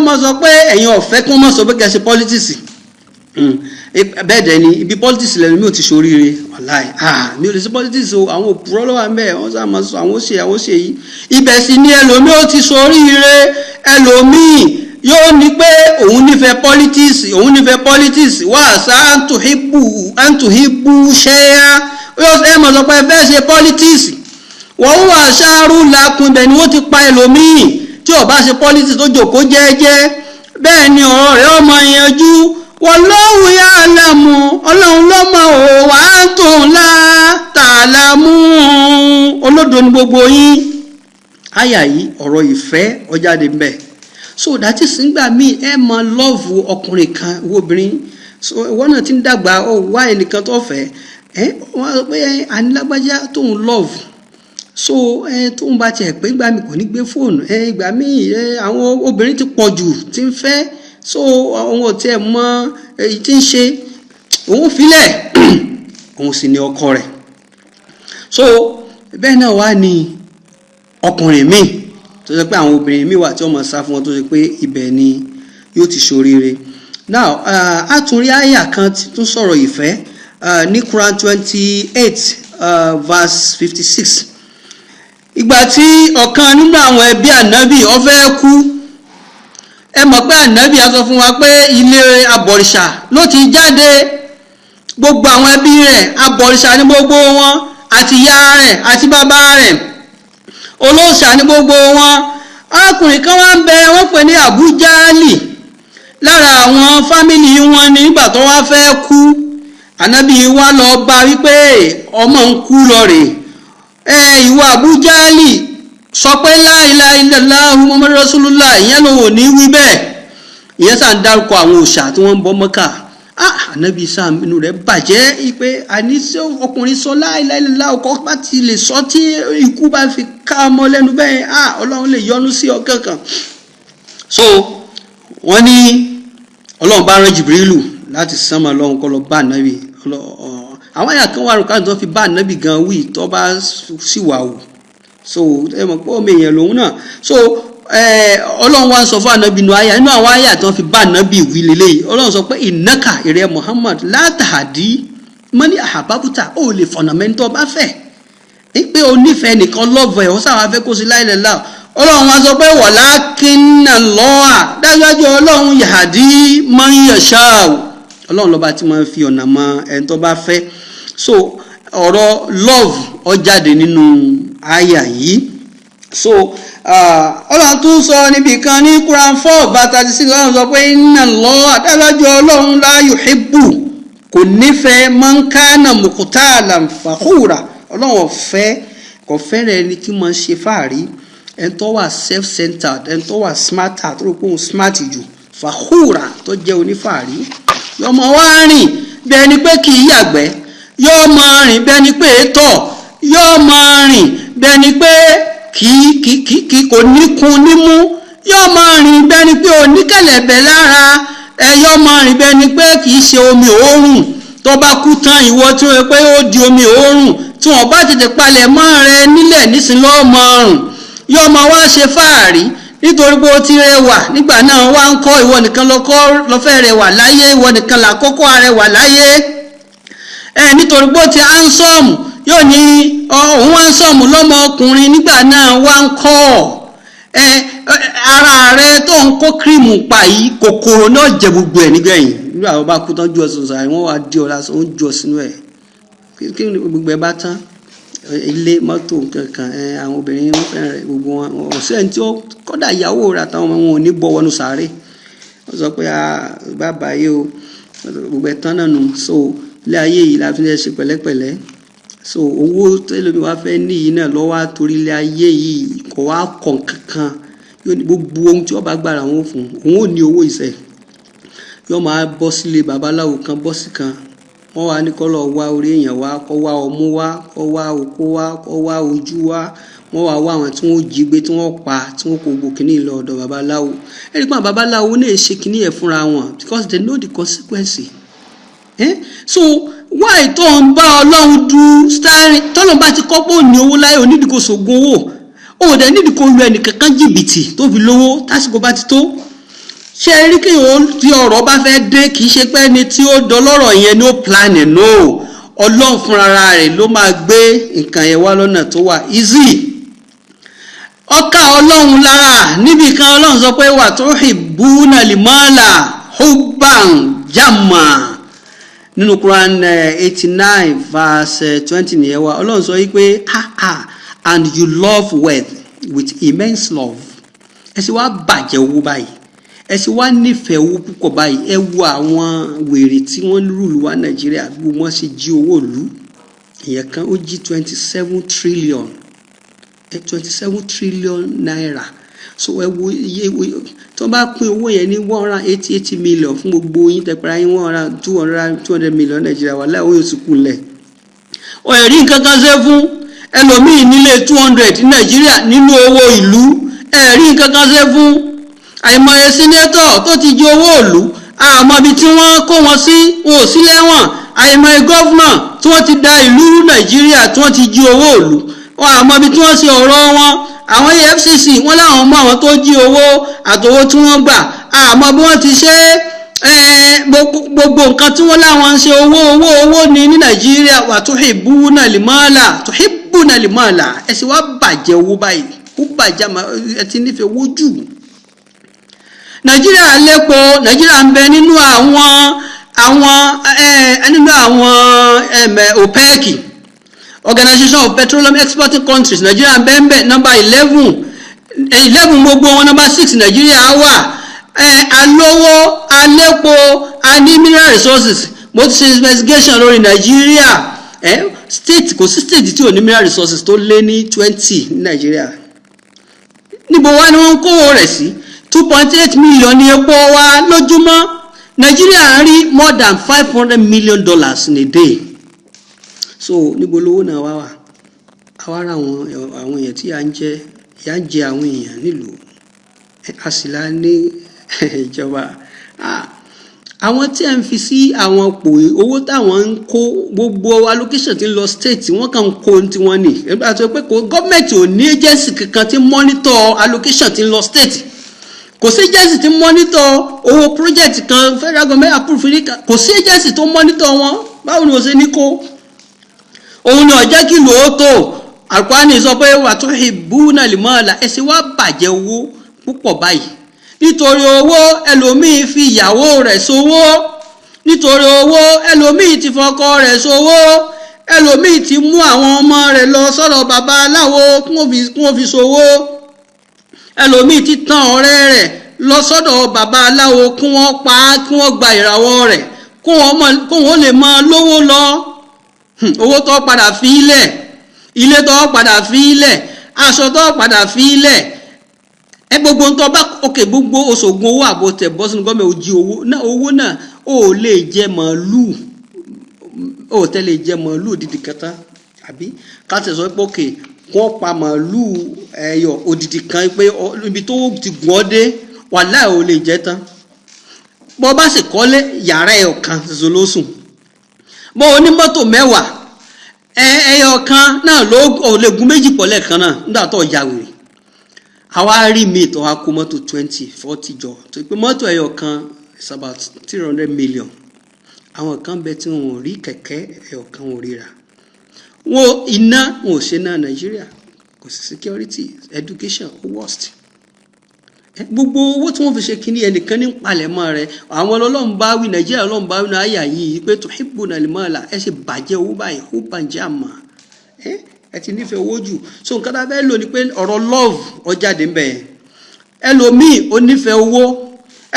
máa sọ pé ẹ̀yin ọ̀fẹ́ kí wọ́n máa sọ pé kẹ́ ṣe politics bẹ́ẹ̀ dẹ̀ ni ibi politics lẹ́nu mi ò ti ṣoríire wàláì mi ò lè ṣe politics o àwọn òpùrọ́ lọ́wọ́ àmẹ́ wọ́n sá máa sọ àwọn ṣe yìí ibẹ̀ sì ni ẹlòmíì ò ti ṣoríire ẹlòmíì yóò ní pé òun nífẹ̀ẹ́ politics wà sá àǹtùhìbù ṣẹ́yà yóò fẹ́ máa sọ pé ẹ fẹ́ ṣe politics wọ́n wà ṣáárù lakùn ibẹ̀ ni wọ́n ti pa ẹlòmíì tí ó bá ṣe politics tó jòkó jẹ́ẹ́jẹ́ bẹ́ẹ̀ ni ọ̀rọ̀ rẹ̀ ọmọ yanjú wallahu ya'lamu ọlọ́run ló mọ̀ ò wa antum la ta'lamun olódo ní gbogbo yín àyà yìí ọ̀rọ̀ ìfẹ́ ó jáde ń bẹ so that is nígbà míì ẹ máa love ọkùnrin kan obìnrin so ìwọ náà ti ń dàgbà ó wá ẹnìkan tó fẹ́ wọ́n sọ pé ànílágbájá tóun love so tóun bá tiẹ̀ pé ìgbà mi kò ní gbé fóònù ìgbà míì àwọn obìnrin ti pọ̀ jù tí ń fẹ́ so àwọn ọ̀tí ẹ̀ mọ èyí tí ń ṣe òun filẹ̀ òun sì ni ọkọ rẹ̀ so bẹ́ẹ̀ náà wá ní ọkùnrin míì tó ṣe pé àwọn obìnrin míì wà tí wọ́n mọ̀ sá fún wọn tó ṣe pé ibẹ̀ ni yóò ti ṣoríire now a tún rí àyà kan tún sọ̀rọ̀ ìfẹ́ ní Quran 28 verse 56 ìgbà tí ọ̀kan nínú àwọn ẹbí ànábì ó fẹ́ kú ẹ mọ̀ pé ànábì á sọ fún wa pé ilé abọ̀rìṣà ló ti jáde gbogbo àwọn ẹbí rẹ̀ abọ̀rìṣà ní gbogbo wọn àti ìyá rẹ̀ àti bàbá rẹ̀ olóòṣà ní gbogbo wọn arákùnrin kan wá ń bẹ wọ́n pè ní Abu Jali lára àwọn fámìlì wọn nígbà tó wá fẹ́ kú ànábì wá lọ bá wípé ọmọ ń kú lọ rè ìwọ Abu Jali sọ pé la ilaha illallah Muhammadur Rasulullah ìyẹn ló wò ní wí bẹ́ẹ̀ ìyẹn sàn dárúkọ àwọn òòṣà tí wọ́n ń bọ Mọ́kà ànábì Sam inú rẹ̀ bàjẹ́ pé àní sí ọkùnrin sọ la ilaha illallah ọkọ bá ti lè sọ tí ikú bá fi ká ọmọ lẹ́nu bẹ́ẹ̀ ọlọ́run lè yọ́nú sí ọkàn kan so wọ́n ní ọlọ́run bá rán Jibrilu láti sánmà lọ́hùn kọ́ lọ bá ànábì àwọn àyà kan wà rúkà tó fi bá ànábì gan wí tó bá sì wà wù so ẹ mọ̀ pé ọmọ èèyàn lòun náà so ọlọ́run wá sọ fún ànábì nínú àyà nínú àwọn àyà tó fi bá ànábì wí lélẹ́yìí ọlọ́run sọ pé ìnáka ìrẹ́ Muhammad látàdí mọ́ní àhábábútà ó lè fọ̀nà mẹ́ńtọ́ bá fẹ́ pé o nífẹ̀ẹ́ nìkan lọ́ọ̀fù ẹ̀ ó sáwà fẹ́ kó sí láìlẹ́lá ọlọ́run wá sọ pé walakinna Allah dájúdájú ọlọ́run yahdi man yasha'u ọlọ́run lọ́ba tí máa ń fi ọ̀nà mọ ẹni tó bá fẹ́ so ọ̀rọ̀ love ó jáde nínú àyà yìí so ọlọ́run tún sọ níbi kan ní Quran 4 bàtà 36 ọlọ́run sọ pé inna Allah dájúdájú ọlọ́run la yuhibbu kò nífẹ̀ẹ́ man kana muqtalan fakhura ọlọ́run ọ̀fẹ́ kò fẹ́rẹ̀ ẹni tí máa ń ṣe fàárí ẹni tó wà self-centered ẹni tó wà smarter tó rò pé òun smart jù fakhura tó jẹ́ onífàárí yóò máa wá rìn bí ẹni pé kì í yàgbẹ́ yóò máa rìn bí ẹni pé tọ̀ yóò máa rìn bí ẹni pé kì kò níkun nímú yóò máa rìn bí ẹni pé oníkẹ̀lẹ̀bẹ̀ lára yóò máa rìn bí ẹni pé kì í ṣe omi òórùn tó bá kú tán ìwọ tí wọ́n pé ó di omi òórùn tí wọ́n bá tètè palẹ̀ mọ́ rẹ nílẹ̀ nísìn lọ́ọ́ mọ ọrùn yóò máa wá ṣe fáàrí nítorí pé ó ti rẹwà nígbà náà wá ń kọ́ ìwọ nìkan lọ́fẹ́ rẹwà láyé ìwọ nìkan làkọ́kọ́ rẹwà láyé nítorí pé ó ti handsome yóò ní òun handsome lọ́mọ ọkùnrin nígbà náà wá ń kọ́ ara rẹ tó ń kó kírìmù pa yìí kòkòrò náà jẹ gbogbo ẹ̀ nígbẹ̀yìn nígbà wọn bá kú tán ju ọ̀sán sàárẹ̀ wọ́n wá di ọ̀la ó ń jọ sínú ẹ̀ kí ni gbogbo ẹ̀ bá tán ilé mọ́tò kankan àwọn obìnrin wọn fẹ́ràn rẹ̀ gbogbo wọn ọ̀sẹ̀ tí ó kọ́dà ìyàwó rẹ̀ àtàwọn ọmọ wọn ò ní bọ́ wọnú sàárẹ̀ wọ́n sọ pé bàbá yìí o gbogbo ẹ̀ tán náà nù so ilé ayé yìí la fi ń ṣe pẹ̀lẹ́pẹ̀lẹ́ so owó tẹ́lẹ̀ mi wá fẹ́ ní yìí náà lọ́wọ́ àtòrí ilé ayé yìí kò wá kàn kankan yóò ní gbogbo ohun tí wọ́n bá gbára wọn fún òun ò ní owó ìṣẹ́ yóò máa bọ́ sílé babaláwo kan bọ́ sí kan wọ́n wá ní kọ́ lọ wá orí èèyàn wá kọ́ wá ọmú wá kọ́ wá òkú wá kọ́ wá ojú wá wọ́n wá àwọn tí wọ́n jí gbé tí wọ́n pa tí wọ́n kò gbò kíní lọ ọ̀dọ̀ babaláwo ẹ̀rí pé babaláwo náà ṣe kíní ẹ̀ fúnra wọn because they know the consequence so why tó ń bá ọlọ́run du starring tọ́lọ́ bá ti kọ́ pé ò ní owó láyé onídìí kò sògùn owó ó dẹ̀ nídìí kò lu ẹnìkankan jìbìtì tó fi lówó tásìkò bá ti tó ṣé rí kí o tí ọ̀rọ̀ bá fẹ́ dé kì í ṣe pé ẹni tí ó dọlọ́rọ̀ yẹn ní ó plan ẹ̀ no ọlọ́run fúnra rẹ̀ ló máa gbé nǹkan yẹn wá lọ́nà tó wà easy. ọkà ọlọ́run lára níbi kan ọlọ́run sọ pé wà tó hibbuna al-mala hubban jamma nínú Quran 89 verse 20 nìyẹn wá ọlọ́run sọ wípé and you love wealth with immense love. ẹ sì wá bàjẹ́ owó báyìí ẹ sì wá nífẹ̀ẹ́ owó púpọ̀ báyìí ẹ wo àwọn wèrè tí wọ́n rúlu wá Nàìjíríà bí wọ́n ṣe jí owó ìlú ìyẹn kan ó jí 27 trillion naira. So ẹ wo iye tó bá pín owó yẹn ní 180 million fún gbogbo yín tẹpẹrẹ yín 200 million Nàìjíríà wà láì ó yóò sì kú lẹ̀. ó ẹ̀rí nǹkan kan ṣe fún ẹlòmíì nílé 200 Nàìjíríà nínú owó ìlú ẹ̀rí nǹkan kan ṣe fún àìmọye sínétọ̀ tó ti jí owó ìlú àmọ́ ibi tí wọ́n kó wọn sí wọn ò sí lẹ́wọ̀n àìmọye gọ́fúnà tí wọ́n ti da ìlú Nàìjíríà tí wọ́n ti jí owó ìlú wọn àmọ́ ibi tí wọ́n ṣe ọ̀rọ̀ wọn àwọn EFCC wọ́n láwọn mọ àwọn tó jí owó àtowó tí wọ́n gbà àmọ́ bí wọ́n ti ṣe gbogbo nǹkan tí wọ́n láwọn ń ṣe owó ní Nàìjíríà wà tuhibbuna al-mala ẹ sì wá bàjẹ́ owó báyìí ó bàjẹ́ ẹ ti nífẹ̀ẹ́ owó jù. Nàìjíríà lépo Nàìjíríà ń bẹ nínú àwọn OPEC Organization of Petroleum Exporting Countries. Nàìjíríà ń bẹ number 11 gbogbo wọn number 6 Nàìjíríà wà. Alówó alépo ní mineral resources mo ti ṣe investigation lórí Nàìjíríà state kò sí state tí ò ní mineral resources tó lé ní 20 ní Nàìjíríà. Níbo wá ni wọ́n ń kówó rẹ̀ sí 2.8 million ní epo wa lójúmọ́. Nàìjíríà ń rí more than $500 million in a day. So níbo lówó náà wá wà àwárà àwọn èèyàn tí à ń jẹ àwọn èèyàn nílùú àsìlá ní ìjọba àwọn tí ẹ ń fi sí àwọn pò owó táwọn ń kó gbogbo allocation tí ń lọ state wọ́n kàn ń kó tí wọ́n ní ẹgbẹ́ àti pé gọ́ọ̀mẹ̀ntì ò ní agency kankan tí monitor allocation tí ń lọ state kò sí agency tí monitor owó project kan federal government approve ní kò sí agency tó monitor wọn báwo ni wọ́n ṣe ní kó òun náà jẹ́ kí lóòótọ́ Al-Qur'ani sọ pé wà tuhibbuna al-mala ẹ sì wá bàjẹ́ owó púpọ̀ báyìí nítorí owó ẹlòmíì fi ìyàwó rẹ̀ ṣòwò nítorí owó ẹlòmíì ti fọkọ rẹ̀ ṣòwò ẹlòmíì ti mú àwọn ọmọ rẹ̀ lọ sọ́dọ̀ bàbá aláwo kí wọ́n fi ṣòwò ẹlòmíì ti tàn ọ̀rẹ́ rẹ̀ lọ sọ́dọ̀ bàbá aláwo kí wọ́n pa á kí wọ́n gba ìràwọ̀ rẹ̀ kó wọ́n lè máa lówó lọ owó tó padà fi ilẹ̀ ilé tó padà fi ilẹ̀ aṣọ tó padà fi ilẹ̀ gbogbo ń tọ́ bá òkè gbogbo oṣogun owó àbò tẹ̀ bọ́ sínú gọ́ọ̀mẹ̀ ojí owó náà ó lè jẹ màálù ó tẹ́lẹ̀ jẹ màálù òdìdí kẹta àbí káàtẹ̀ sọ pé òkè wọ́n pa màálù ẹyọ òdìdí kan pé ibi tó ti gùn ọ́ dé wàláhì ó lè jẹ tán bọ́ bá sì kọ́lé yàrá ẹyọ kan ṣoṣo ló sùn bọ́ oní mọ́tò 10 ẹyọ kan náà ló lè gún méjì pọ̀ lẹ́ẹ̀kan náà nígbà tó ya wèrè àwa rí mi tó wá kó mọ́tò 20-40 jọ tó pé mọ́tò ẹyọ kan is about 300 million àwọn kan bẹ tí wọn ò rí kẹ̀kẹ́ ẹyọ kan ò ríra wọn iná wọn ò ṣe náà Nàìjíríà kò sí security education worst gbogbo owó tí wọ́n fi ṣe kíní ẹnìkan ní palẹ̀mọ́ rẹ̀ àwọn Ọlọ́run bá wí Nàìjíríà Ọlọ́run bá wí náà àyà yìí pé tuhibbuna al-mala ẹ ṣe bàjẹ́ owó báyìí ó bàjẹ́ àmà ẹ ti nífẹ̀ẹ́ owó jù so nǹkan tá a fẹ́ lò ní pé ọ̀rọ̀ love ọjáde ń bẹ̀ ẹlòmíì ó nífẹ̀ẹ́ owó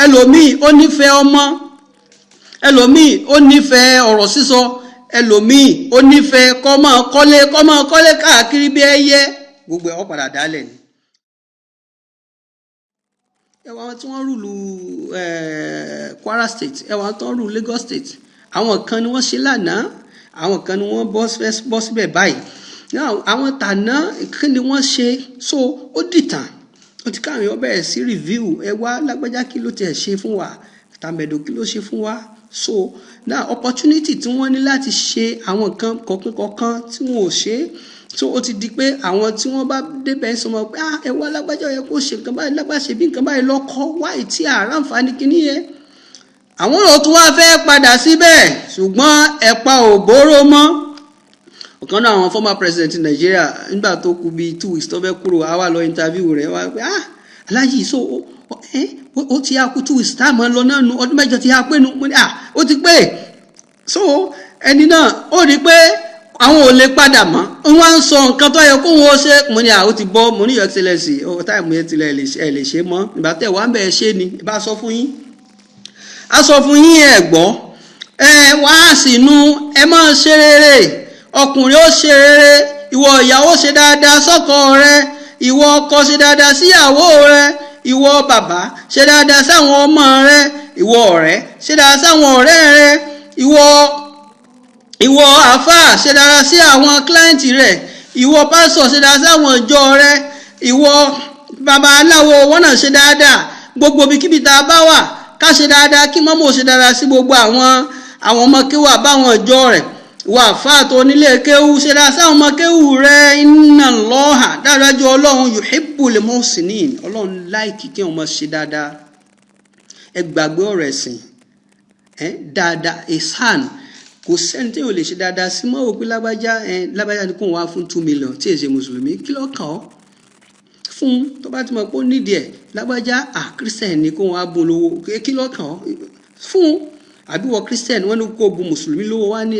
ẹlòmíì ó nífẹ̀ẹ́ ọmọ ẹlòmíì ó nífẹ̀ẹ́ ọ̀rọ̀ sísọ ẹlòmíì ó nífẹ̀ẹ́ kó máa kọ́lé káàkiri bí ẹyẹ gbogbo ẹ̀ ó padà dálẹ̀ ni. ẹwà tí wọ́n rúlu Kwara state ẹwà tó ń rúlu Lagos state àwọn kan ni wọ́n ṣe lánàá àwọn kan ni wọ́n bọ́ síbẹ̀ báyìí àwọn tàná kí ni wọ́n ṣe so ó dìtàn ó ti káwọn èèyàn bẹ̀rẹ̀ sí review ẹ wá lágbájá kí ló tiẹ̀ ṣe fún wa tàmẹ̀dò kí ló ṣe fún wa so now opportunity tí wọ́n ní láti ṣe àwọn kan kọ̀ọ̀kan tí wọ́n ò ṣe so ó ti di pé àwọn tí wọ́n bá débẹ̀ sọ mọ́ pé ẹ wá lágbájá yẹ kó ṣe nǹkan báyìí lágbájá ṣe bí nǹkan báyìí lọ́kọ́ wáyé tí àràǹfààní kìíní yẹn àwọn ò tún wá fẹ́ padà síbẹ̀ ṣùgbọ́n ẹ̀pà ò bóró mọ́. ọ̀kan náà àwọn former president Nigeria nígbà tó kù bíi 2 weeks tó fẹ́ kúrò àwa lọ interview rẹ̀ wá pé aláàjì so ó ti yá kú 2 weeks táàmù lọ náà nu ọdún mẹ́jọ ti yá pé nu ó ti pé so ẹni náà ó rí pé àwọn ò lè padà mọ́ wọ́n ń sọ nǹkan tó yẹ kó wọ́n ṣe mo ní ó ti bọ́ mo ní your excellency táìmù yẹn tilẹ̀ lè ṣe mọ́ ìgbà tẹ̀ wá ń bẹ̀ ṣe ni ìbá sọ fún yín a sọ fún yín ẹ gbọ́ wá sínú ẹ máa ṣe rere ọkùnrin ó ṣe rere ìwọ ìyàwó ṣe dáadáa sọ́kọ rẹ ìwọ ọkọ ṣe dáadáa síyàwó rẹ ìwọ bàbá ṣe dáadáa sáwọn ọmọ rẹ ìwọ ọ̀rẹ́ ṣe dáadáa sáwọn ọ̀rẹ́ rẹ ìwọ àfáà ṣe dáadáa sí àwọn kílàǹtì rẹ ìwọ pásítọ̀ ṣe dáadáa sáwọn ìjọ rẹ ìwọ bàbá aláwo wọn náà ṣe dáadáa gbogbo ibikíbi tá a bá wà ká ṣe dáadáa kí mọ́mọ́ ṣe dáadáa sí gbogbo àwọn ọmọ kéwú àbáwọn ìjọ rẹ̀ wà fáàtò onílé kéwú ṣe dáadáa sáwọn ọmọ kéwú rẹ̀ inna Allaha dáadájú ọlọ́run yuhibbul muhsinin ọlọ́run láìkì kí wọ́n máa ṣe dáadáa ẹ gbàgbé ọ̀rọ̀ ẹ̀sìn dáadáa ihsan kò sẹ́ni tí yóò lè ṣe dáadáa sí mọ́ òpin lágbájá ní kò wá fún 2 million tí èsè mùsùlùmí kí ló kàn ọ́ fún tó bá ti mọ̀ pé ó nídìí ẹ̀ lágbájá Christian ní kó wọn á bùn lówó kí ló kàn ọ́ fún àbíwọ̀ Christian wọn ní kó bùn mùsùlùmí lówó wá ní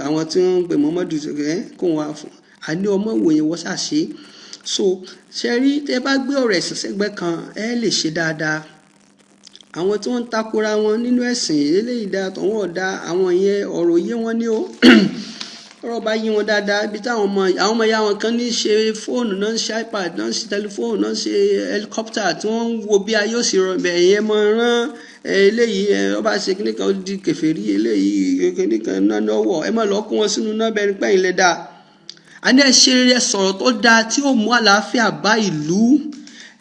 àwọn tí wọ́n ń pè Muhammadu kó wọn á fún àní ọmọ wòye wọ́n ṣàṣe so ṣe rí tẹ́ bá gbé ọ̀rọ̀ ẹ̀sìn sẹ́gbẹ́ kan ẹ lè ṣe dáadáa àwọn tí wọ́n ń takora wọn nínú ẹ̀sìn eléyìí dáa tọ̀wọ́n ọ̀dà àwọn yẹn ọ̀rọ̀ yé wọn ní o ọ̀rọ̀ bá yí wọn dáadáa ibi táwọn ọmọ ya wọn kan ní ṣe fóònù náà ṣe iPad náà ṣe tẹlifóònù náà ṣe helicopter tí wọ́n ń wo bí ayé òsì rọ̀ bẹ̀ yẹn mọ̀ rán eléyìí ọba ṣe kíní kan di kèfèrí eléyìí kíní kan náà lọ́wọ́ ẹ má lọ kó wọn sínú náà bẹ́ẹ̀ pẹ́yìn lẹ́ dáa a ní ẹ ṣe rere sọ̀rọ̀ tó dáa tí ó mú àlàáfíà bá ìlú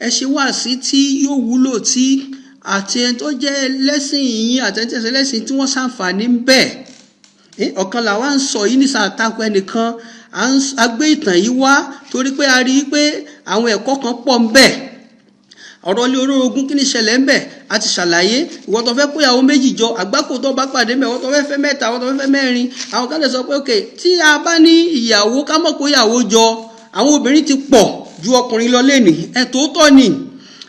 ẹ ṣe wáàsí tí yóò wúlò tí àti ẹni tó jẹ́ lẹ́sìn yìí àti ẹni tí ẹsẹ̀ lẹ́sìn tí wọ́n ṣàǹfààní ń bẹ ọ̀kan làwa ń sọ yìí ní sàtàkù ẹnìkan a gbé ìtàn yìí wá torí pé a rí i pé àwọn ẹ̀kọ́ kan pọ̀ ń bẹ ọ̀rọ̀ ilé olórogún kí ni ṣẹlẹ̀ ń bẹ a ti ṣàlàyé ìwọ tó fẹ́ kóyàwó méjì jọ àgbákò tó bá pàdé mẹ́ ìwọ tó fẹ́ fẹ́ mẹ́ta ìwọ tó fẹ́ fẹ́ mẹ́rin àwọn kan lè sọ pé okay tí a bá ní ìyàwó ká mọ̀ kóyàwó jọ àwọn obìnrin ti pọ̀ ju ọkùnrin lọ lẹ́nìí ẹ̀ tó tọ́ ni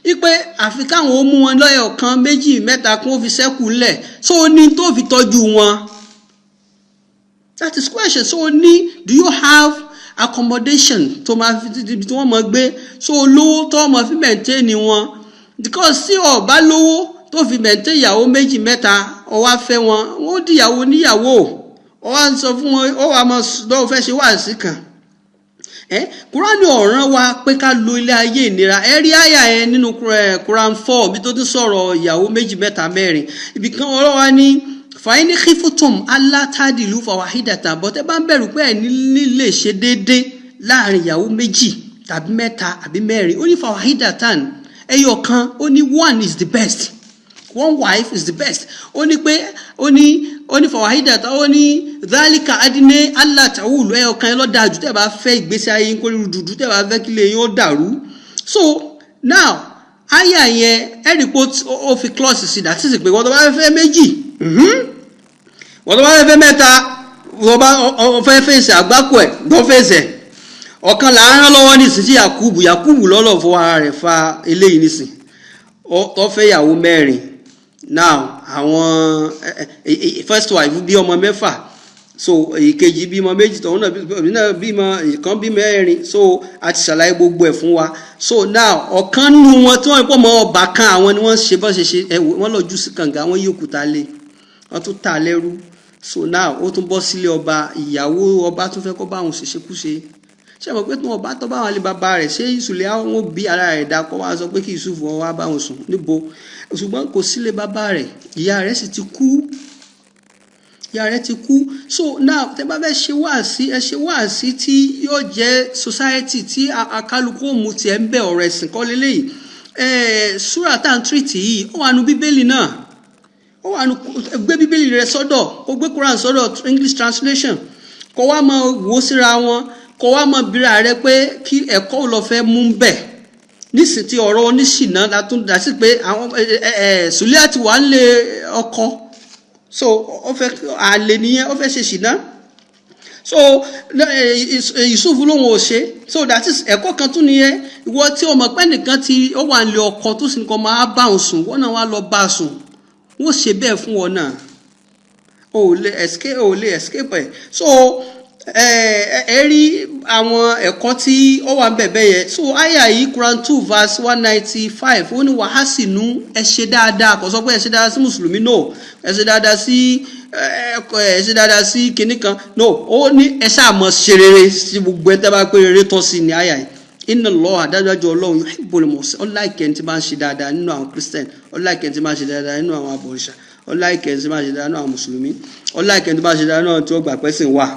wípé àfi káwọn ó mú wọn lọ́yọ̀ kan méjì mẹ́ta kí wọ́n fi ṣẹ́kù lẹ̀ so ní tó fi tọ́jú wọn. That is question. So do you have accommodation tó máa fi tí wọ́n máa gbé so lówó tó máa fi maintain wọn because tí o bá lówó tó fi maintain ìyàwó méjì mẹ́ta ó wá fẹ́ wọn wọ́n di ìyàwó níyàwó ó wá ń sọ fún wọn ó wá máa lọ́wọ́ fẹ́ ṣe wáàsí kan. Kúránì ọ̀ràn wa pé ká lo ilé ayé ìnira ẹ rí àyà yẹn nínú Quran 4 bí tó ti sọ̀rọ̀ ìyàwó méjì mẹ́ta mẹ́rin ibì kan ọlọ́wà ní fàáyíní khifutum alátàdìlú fàwáhídàtà bọ́tẹ́ bá ń bẹ̀rù pé ẹ̀ nílé ṣe déédé láàrin ìyàwó méjì tàbí mẹ́ta àbí mẹ́rin ó ní fàwáhídàtàn ẹyọ kan ó ní one is the best one wife is the best ó ní pé ó ní fàwáhídàtà ó ní dhalika adíné alátàwùlù ẹyọ kan ẹ lọ́ dáa jù tẹ́ bá fẹ́ ìgbésí ayé yín kó rí dùdú tẹ́ bá fẹ́ kí lè yín ó dàrú so now àyà yẹn ẹ̀rí pé ó fi clause sí dàtí sì pé wọ́n tó bá fẹ́ méjì wọ́n tó bá fẹ́ mẹ́ta wọ́n bá fẹ́ fèsì àgbákò ẹ̀ tó fèsì ẹ̀ ọ̀kan là ń rán lọ́wọ́ nísìn sí Yakubu lọ́lọ́ fún ara rẹ̀ fa eléyìí nísìn tó fẹ́ ìyàwó mẹ́rin now àwọn first wife bí ọmọ mẹ́fà so ìkejì bímọ méjì tọ̀hún náà bímọ ìkan bí mẹ́rin so a ti ṣàlàyé gbogbo ẹ̀ fún wa so now ọ̀kan nù wọn tí wọ́n pọ̀ mọ́ ọba kan àwọn ni wọ́n ṣe bọ́ ṣe wọ́n lọ jù sí kànga wọ́n yí òkúta lé wọ́n tún tà lẹ́rú so now ó tún bọ́ sílé ọba ìyàwó ọba tún fẹ́ kọ́ bá àwọn ṣèṣekúṣe ṣé mo pé tí wọ́n bá tọ́ bá àwọn alẹ́ bàbá rẹ̀ ṣé ìsùlẹ̀ àwọn bí ara rẹ̀ dá kọ́ wá sọ pé kí Yusuf wá bá wọn sùn níbo ṣùgbọ́n kò sílé bàbá rẹ̀ ìyá rẹ̀ sì ti kú so now tẹ́ bá fẹ́ ṣe wáàsí tí yóò jẹ́ society tí akálukú òmù tiẹ̀ ń bẹ ọ̀rọ̀ ẹ̀sìn kọ́ lélẹ́yìí súrà tá à ń tírìtì yìí ó wà nù bíbélì náà ó wà nù gbé bíbélì rẹ sọ́dọ̀ kó gbé Quran sọ́dọ̀ English translation kó wá máa wò síra wọn kó wá mọ̀ bíra rẹ pé kí ẹ̀kọ́ lọ fẹ́ mú bẹ̀ nísìnyí tí ọ̀rọ̀ oníṣìnà látún dá sí pé àwọn Sùlẹ́ àti wà ń lé ọkọ so ó fẹ́ àlè nìyẹn ó fẹ́ ṣe ṣìnà so Yusuf lóhun ò ṣe so that is ẹ̀kọ́ kan tún nìyẹn ìwọ tí o mọ̀ pé nìkan tí ó wà ń lé ọkọ tó sì nìkan máa bá òun sùn wọ́n náà wá lọ bá a sùn wọ́n ṣe bẹ́ẹ̀ fún wọn náà o lè escape ẹ̀ so ẹ rí àwọn ẹ̀kọ́ tí ó wà ń bẹ̀bẹ̀ yẹn so àyà yìí Quran 2 verse 195 ó ní wàhásìnú ẹ ṣe dáadáa kò sọ pé ẹ ṣe dáadáa sí mùsùlùmí no ẹ ṣe dáadáa sí kinní kan no ó ní ẹ ṣàmọ̀ ṣe rere sí gbogbo ẹ tẹ́ bá pé rere tọ́ sí ní àyà yìí inna Allah adájọ́ Ọlọ́run yuhibbul muhsinin ọláìkẹ́ ẹni tí máa ń ṣe dáadáa nínú àwọn Christian ọláìkẹ́ ẹni tí máa ń ṣe dáadáa nínú àwọn abọ̀rìṣà ọláìkẹ́ ẹni tí máa ń ṣe dáadáa nínú àwọn mùsùlùmí ọláìkẹ́ ẹni tí máa ń ṣe dáadáa nínú àwọn tí ó gbà pẹ́sìn wà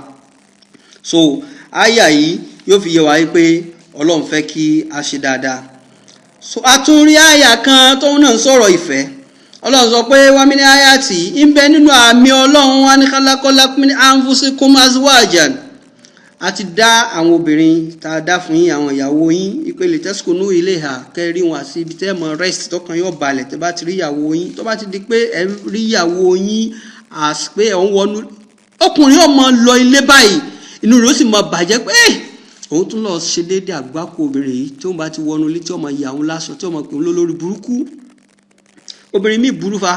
so àyà yìí yóò fi yé wa pé Ọlọ́run fẹ́ kí a ṣe dáadáa so a tún rí àyà kan tóun náà ń sọ̀rọ̀ ìfẹ́ Ọlọ́run sọ pé wa min ayati ń bẹ nínú àmì Ọlọ́run wa ní khalaqalakum min anfusikum azwajan àti dá àwọn obìnrin tá a dá fún yín àwọn ìyàwó yín ìpele taskunu ilayha kẹrí wọn àti ibi tẹ́ mọ rest tọkàn yóò balẹ̀ tẹ́ bá ti rí ìyàwó yín tó bá ti di pé ẹ rí ìyàwó yín àsìpé ẹ̀ ń wọnú ọkùnrin ọmọ lọ ilé báyìí inú rẹ̀ ó sì mọ bàjẹ́ pé òun tún lọ ṣe déédé àgbákò obìnrin yìí tí òun bá ti wọnú ilé tí ọmọ ìyàwó lásán tí ọmọ pè ń lólórí burúkú obìnrin míì burú fa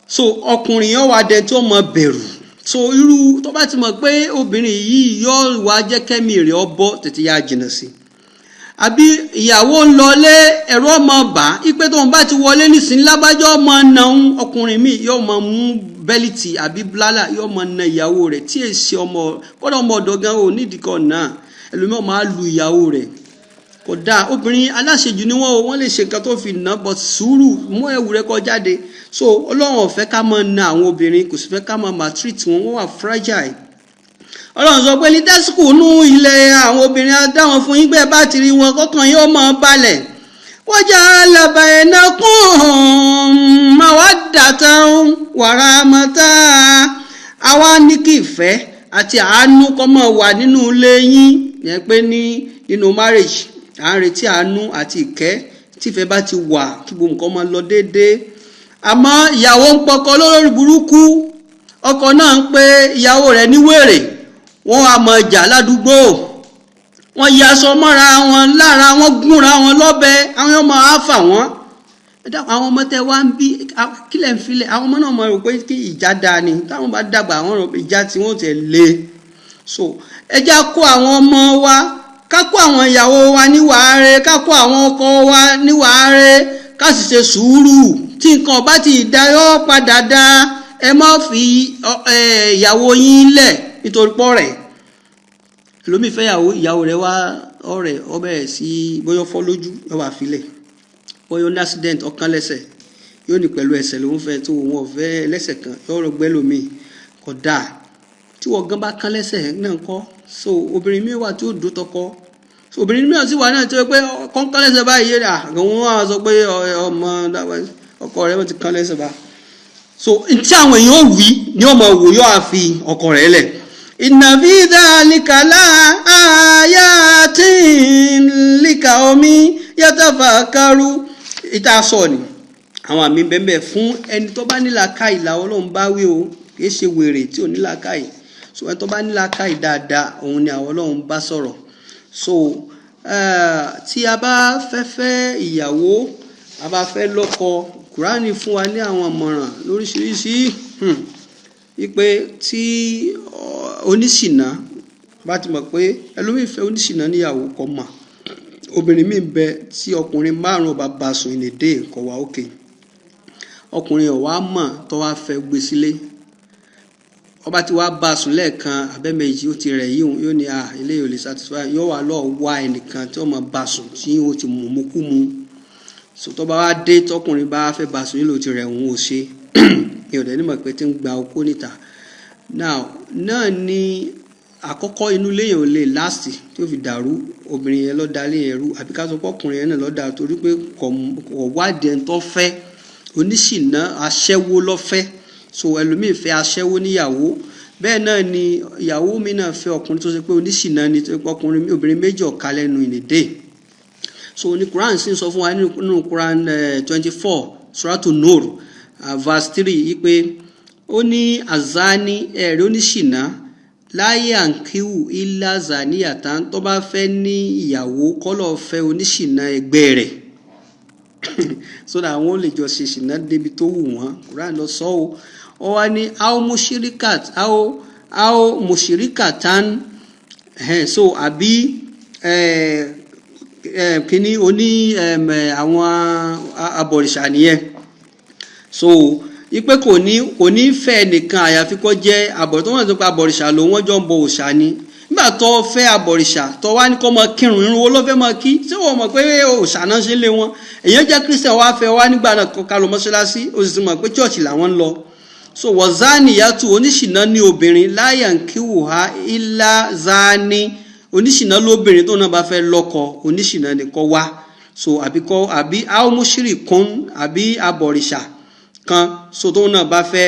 so ọkùnrin yóò wá dẹ tí ó mọ bẹ̀rù so irú tó bá ti mọ̀ pé obìnrin yìí yóò wá jẹ́ kẹ́mi rẹ̀ ọbọ̀ tètè yá jìnnà sí àbí ìyàwó ń lọlé ẹ̀rọ ọmọ bá ipe tóun bá ti wọlé nísìnyí lábájọ́ ọmọ náà ọkùnrin míì yóò mọ mú bẹ́lìtì àbí blálà yóò mọ na ìyàwó rẹ̀ tí èsì ọmọ kọ́dọ̀ ọmọ ọ̀dọ́ gan ò nídìí kan náà ẹlòmíràn máa lu ìyàwó rẹ̀ kò dáa obìnrin aláṣejù ni wọ́n lè ṣe nǹkan tó fi ná but sùúrù mú ẹ̀wù rẹ̀ kó jáde so Ọlọ́run ò fẹ́ ká máa na àwọn obìnrin kò sì fẹ́ ká máa maltreat wọn wọ́n wà fragile Ọlọ́run sọ pé ní tásìkò nú ilẹ̀ àwọn obìnrin adáwọn fún yín gbẹ́ bá ti rí wọn kọ́kàn yóò máa balẹ̀ waja'ala bainakum mawaddatan wa rahmatan àwa ní kí ìfẹ́ àti àánú kó máa wà nínú ilé yín yẹn pé nínú marriage à ń retí àánú àti ìkẹ́ tífẹ́ bá ti wà kí gbogbo nǹkan máa lọ déédéé àmọ́ ìyàwó ń pọkọ lórí burúkú ọkọ náà ń pe ìyàwó rẹ̀ ní wèrè wọ́n á mọ ìjà ládùúgbò wọ́n yaṣọ mọ́ra wọn lára wọn gúnra wọn lọ́bẹ àwọn ọmọ àáfà wọn àwọn ọmọ tẹ wá ń bí kílẹ̀ ń filẹ̀ àwọn ọmọ náà mọ̀ rò pé kí ìjà dáa ni táwọn bá dàgbà àwọn ìjà tí wọ́n tẹ̀ lé so ẹja kó àwọn ọmọ wa ká kó àwọn ìyàwó wa níwàáre ká kó àwọn ọkọ wa níwàáre ká sì ṣe sùúrù tí nǹkan bá ti dáyọ́ padà dá ẹ má fi ìyàwó yín lẹ̀ nítorí pọ́ rẹ̀ lómi fẹ́ ìyàwó rẹ̀ wá ọ̀rẹ́ ọbẹ̀ sí bóyá fọ́ lójú yóò wá filẹ̀ bóyá ní accident ọkàn lẹ́sẹ̀ yóò ní pẹ̀lú ẹsẹ̀ lòun fẹ́ tó wọn ọ̀fẹ́ lẹ́sẹ̀ kan yóò rọgbẹ́ lómi kò dáa tí wọ́n gan bá kán lẹ́sẹ̀ náà kọ́ so obìnrin mi wà tí ó dó tọkọ so obìnrin mi sì wà náà tí ó pé kán lẹ́sẹ̀ báyìí yé rà àwọn wọn sọ pé ọmọ ọkọ rẹ̀ wọ́n ti kán lẹ́sẹ̀ bá so tí àwọn èèyàn ò wí ni ọmọ wò yóò àfi ọkọ rẹ̀ lẹ̀ inna fi dhalika la ayatin liqaumin yatafakkaru ìta sọ ni àwọn àmì bẹ́ẹ̀ fún ẹni tó bá nílà káì làwọn Ọlọ́run bá wí o kì í ṣe wèrè tí ò nílà káì so ẹni tó bá nílà káì dáadáa òun ni àwọn Ọlọ́run bá sọ̀rọ̀ so tí a bá fẹ́ ìyàwó a bá fẹ́ lọ́kọ Kùránì fún wa ní àwọn ìmọ̀ràn lóríṣiríṣi wípé tí oníṣìnà bá ti mọ̀ pé ẹlòmíì fẹ́ oníṣìnà níyàwó kò mọ̀ obìnrin míì bẹ tí ọkùnrin márùn bá bá sùn in a day kò wá òkè ọkùnrin ọ̀wá mọ̀ tó wá fẹ́ gbé sílé ọba tí wàá bá sùn lẹ́ẹ̀kan abẹ́mẹ̀jì ó ti rẹ̀ yóò ní ilé yóò lè satisfy yóò wá lọ́ọ̀ wá ẹnìkan tí ó mọ̀ bá sùn tí ó ti mú kú mu sọtọ́ bá wá dé tọkùnrin bá fẹ́ bá sùn nílò ti rẹ̀ òun ò ṣe ìrọ̀lẹ́ nímọ̀ pé tí ń gba okó níta náà ni àkọ́kọ́ inú léyìn ò lè láàsì tí ó fi dàrú obìnrin yẹn lọ́ọ́ da léyìn ẹrú àbí ká sọ pé ọkùnrin yẹn náà lọ́ọ́ da torí pé kò wádìí ẹni tó fẹ́ oníṣìnà aṣẹ́wó lọ́fẹ́ so ẹlòmíì fẹ́ aṣẹ́wó níyàwó bẹ́ẹ̀ náà ni ìyàwó mi náà fẹ́ ọkùnrin tó ṣe pé oníṣìnà ni tó pé obìnrin méjì ọ̀ka lẹ́nu in a day. So ní Quran sì ń sọ fún wa nínú Quran 24 Suratu Nur verse 3 yìí pé ó ní azani ẹ̀rí oníṣìnà láyé àǹkíwù ilá zaniyatan tó bá fẹ́ ní ìyàwó kọ́lọ̀ fẹ́ oníṣìnà ẹgbẹ́ rẹ̀ so that wọ́n lè jọ ṣe ṣìnà débi tó wù wọ́n. Quran lọ sọ ó wá ní ao mushirikatan so àbí kíní oní àwọn abọ̀rìṣà nìyẹn. So ipe kò ní fẹ́ nìkan àyàfi kó jẹ́ àbọ̀rìṣà tó wọ́n ti pa àbọ̀rìṣà ló wọ́n jọ ń bọ òòṣà ni. Nígbà tó fẹ́ àbọ̀rìṣà tó wá ní kó mọ kírun irun wo ló fẹ́ mọ kí tí wọ́n mọ̀ pé òòṣà náà ṣe lé wọn. Èèyàn jẹ́ Christian wá fẹ́ wá nígbà náà kó ká lọ mọ́ṣáláṣí ó sì ti mọ̀ pé church làwọn ń lọ. So wazani yàtú oníṣìnà ní obìnrin láyà ń kíwò ha ilá zani oníṣìnà lóbìnrin tó náà bá fẹ́ lọ́kọ oníṣìnà ni kó wá. So àbí aomushiri kun àbí abọ̀rìṣà kan so tó náà bá fẹ́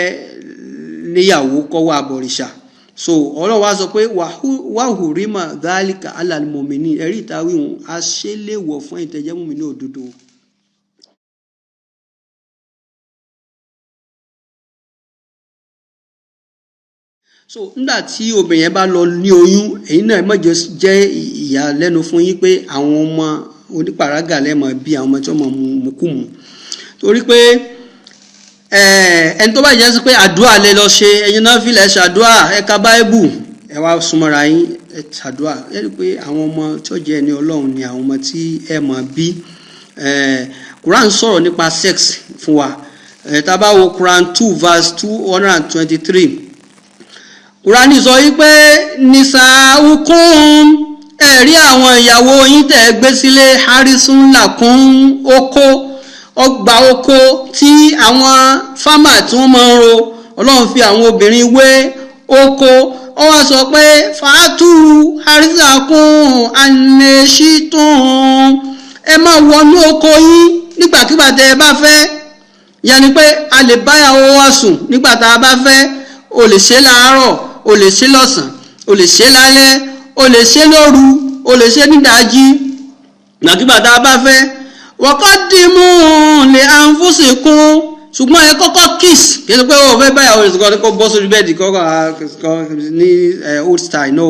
níyàwó kó wá abọ̀rìṣà. So Ọlọ́run wá sọ pé wàhùrímà dhalika alal mu'minin ẹ̀rí ìtawí wọn a ṣe léèwọ̀ fún ìtẹ́jẹ́ mùmínì òdodo. So nígbà tí obìnrin yẹn bá lọ ní oyún èyí náà má jẹ́ ìyàlẹ́nu fún yín pé àwọn ọmọ onípàrágà lẹ́mọ̀ bí àwọn ọmọ tí wọ́n mú kú mu torí pé ẹni tó bá jẹ́ sí pé àdúrà lè lọ ṣe ẹ̀yin náà fìlẹ̀ ṣàdúrà ẹ̀ka báíbù ẹ wá súnmọ́ra yín ẹ ṣàdúrà ẹ rí i pé àwọn ọmọ tí ó jẹ́ ẹni Ọlọ́run ni àwọn ọmọ tí ẹ mọ̀ bí. Quran sọ̀rọ̀ nípa sex fún wa tá bá wo Quran 2 verse 223 Quran sọ wípé nisaukum ẹ̀rí àwọn ìyàwó yín tẹ́ gbé sílé harisun lakum ọgbà oko tí àwọn fámà tí wọ́n máa ń ro Ọlọ́run fi àwọn obìnrin wé oko ó wá sọ pé fàátù harisakum aneshitun ẹ máa wọnú oko yín nígbàkigbà tẹ́ ẹ bá fẹ́ yẹni pé a lè báyàwó wa sùn nígbà tá a bá fẹ́ o lè ṣe láàárọ̀ o lè ṣe lọ́sàn o lè ṣe lálẹ́ o lè ṣe lóru o lè ṣe nídàájí nígbà tá a bá fẹ́ waqaddimu li anfusikum ṣùgbọ́n ẹ kọ́kọ́ kiss kí ló pé o fẹ́ báyàwó rẹ̀ sọ́kọ́ kó bọ́ sórí bẹ́ẹ̀dì kọ́kọ́ ní old style no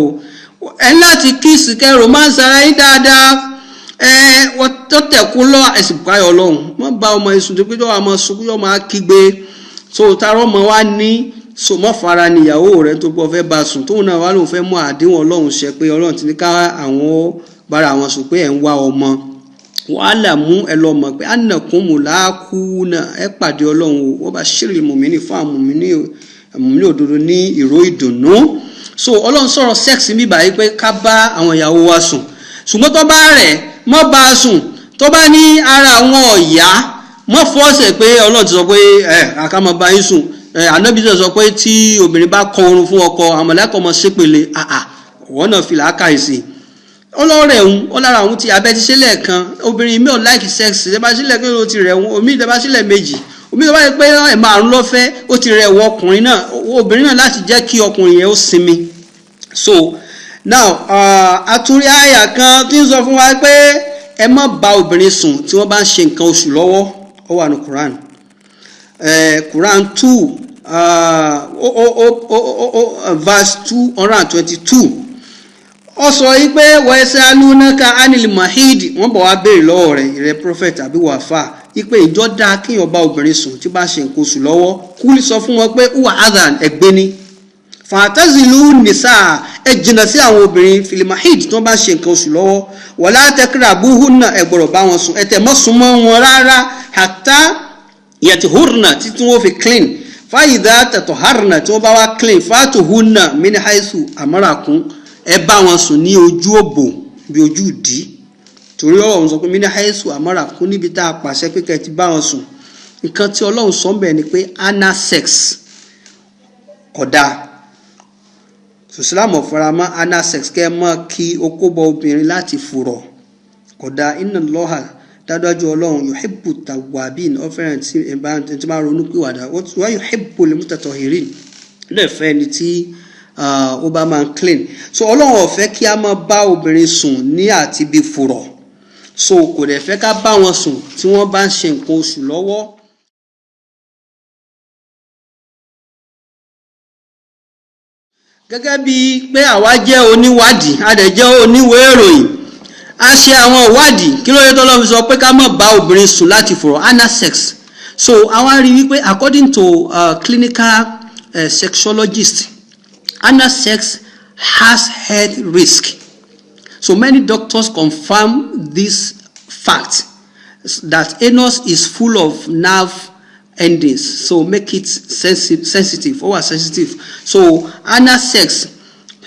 ẹ láti kiss kẹ́ romance ara yín dáadáa wọ́n tó tẹ̀kú lọ ẹ̀sìn báyọ̀ Ọlọ́run wọ́n bá ọmọ ìsùn tó pé tó wà máa sunkún yóò máa kígbe so tarọ́ ọmọ wa ní so mọ́ fara níyàwó rẹ̀ tó bọ́ fẹ́ bá sùn tóun náà wà lóun fẹ́ mú àdéhùn Ọlọ́run ṣẹ pé Ọlọ́run ti ní ká àwọn bára àwọn sùn pé ẹ̀ ń wá ọmọ wàhálà mú ẹ lọ mọ̀ pé ànàkùn mùláàkúnà ẹ pàdé Ọlọ́run o wọ́n bá ṣírí mùmíní fún àwọn mùmíní òdodo ní ìró ìdùnnú. So Ọlọ́run sọ̀rọ̀ sex mi báyìí pé ká bá àwọn ìyàwó wa sùn ṣùgbọ́n tó bá rẹ̀ mọ́ bá a sùn tó bá ní ara àwọn ọ̀yá mọ́ fọ́ọ̀sẹ̀ pé Ọlọ́run ti sọ pé àkàmọ́ bá yín sùn Ànábì sọ pé tí obìnrin bá kọ orun fún ọkọ àmọ̀lẹ́kọ̀ ọmọ ṣépele wọ́n náà fi làákàyè sí ọlọ́rẹ̀ òun ọlára òun ti abẹ́ ti sílẹ̀ kan obìnrin mi ò láìkì sex ìjọba sílẹ̀ kan ló ti rẹ̀ òun omi ìjọba sílẹ̀ méjì omi ìjọba yẹn pé ẹ̀ márùn lọ́fẹ́ ó ti rẹ̀ wọ ọkùnrin náà obìnrin náà láti jẹ́ kí ọkùnrin yẹn ó sinmi. So now àtúrí àyà kan tí ń sọ fún wa pé ẹ má bá obìnrin sùn tí wọ́n bá ń ṣe nǹkan oṣù lọ́wọ́ ó wà ní Quran Quran 2 verse 222 ó sọ yìí pé wẹ́sẹ̀ alúnáka anil mahid wọ́n bọ̀ wá béèrè lọ́wọ́ rẹ̀ ìrẹ́ prophet àbí wàfà yìí pé ìjọ dáa kéèyàn bá obìnrin sùn tí bá ṣe nǹkan oṣù lọ́wọ́ kúlì sọ fún wọn pé uwa adhan ẹgbẹ́ ni fàtàzìlú nìsà ẹ jìnnà sí àwọn obìnrin filimahid tí wọ́n bá ṣe nǹkan oṣù lọ́wọ́ wala takrabuhunna ẹ gbọ́dọ̀ bá wọn sùn ẹ tẹ̀ mọ́ sùn mọ́ wọn rárá hatta yatihurna títí wọ́n fi clean fàyídà tatoharna tí wọ́n bá wá clean fatuhunna min haisu amarakum ẹ bá wọn sùn ní ojú òbò bí ojú ìdí torí Ọlọ́run sọ pé mí ní haisu amara kún níbi tá a pàṣẹ pé kẹ́ ti bá wọn sùn nǹkan tí Ọlọ́run sọ ń bẹ̀ ni pé anal sex kódà sùsìlámù ọ̀faramọ́ anal sex kẹ́ mọ́ kí okó bọ obìnrin láti fùrọ̀ kódà inna Allaha dájú Ọlọ́run yuhibbu tawwabin ọ̀fẹ́ràn tí máa ronú pìwàdà wa yuhibbu al-mutatahhirin lẹ́fẹ̀ẹ́ ni tí ó bá máa clean. So Ọlọ́run ò fẹ́ kí a máa bá obìnrin sùn ní àti bí fùrọ̀, so kò dẹ̀ fẹ́ ká bá wọn sùn tí wọ́n bá ń ṣe nǹkan oṣù lọ́wọ́. Gẹ́gẹ́ bí pé àwa jẹ́ oníwádìí, a dẹ̀ jẹ́ oníwèé ìròyìn, a ṣe àwọn ìwádìí kí ló yẹ tó lọ́n fi sọ pé ká má bá obìnrin sùn láti fùrọ̀, anal sex. So àwa rí wípé according to clinical sexologist, anal sex has health risk. So many doctors confirm this fact that anus is full of nerve endings, so make it sensitive, over sensitive. So anal sex,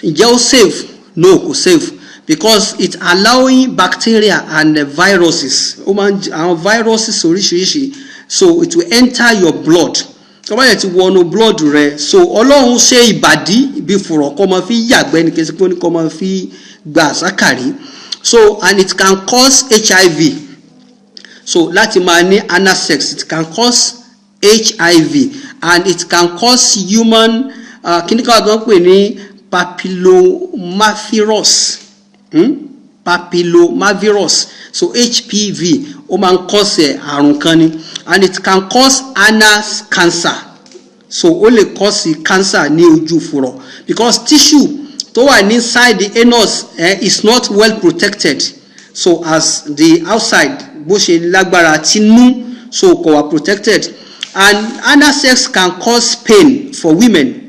ǹjẹ́ ó safe? No, kò safe, because it allowing bacteria and viruses, viruses oríṣiríṣi, so it will enter your blood. Tó bá yẹ ti wọnú blood rẹ, so Ọlọ́run ṣe ìbàdí bí fùrọ̀ kó máa fi yàgbẹ́ ní kesi kó ní kó máa fi gbà sákàrí. So and it can cause HIV. So láti máa ní anal sex, it can cause HIV, and it can cause human kíníkà àgbọn pè ní papillomavirus. Papillomavirus, so HPV, ó máa ń cause àrùn kan ni, and it can cause anal cancer. So ó lè cause cancer ní ojú fùrọ̀, because tissue tó wà inside the anus is not well protected, so as the outside bó ṣe lágbára tinú, so kò wà protected. And anal sex can cause pain for women.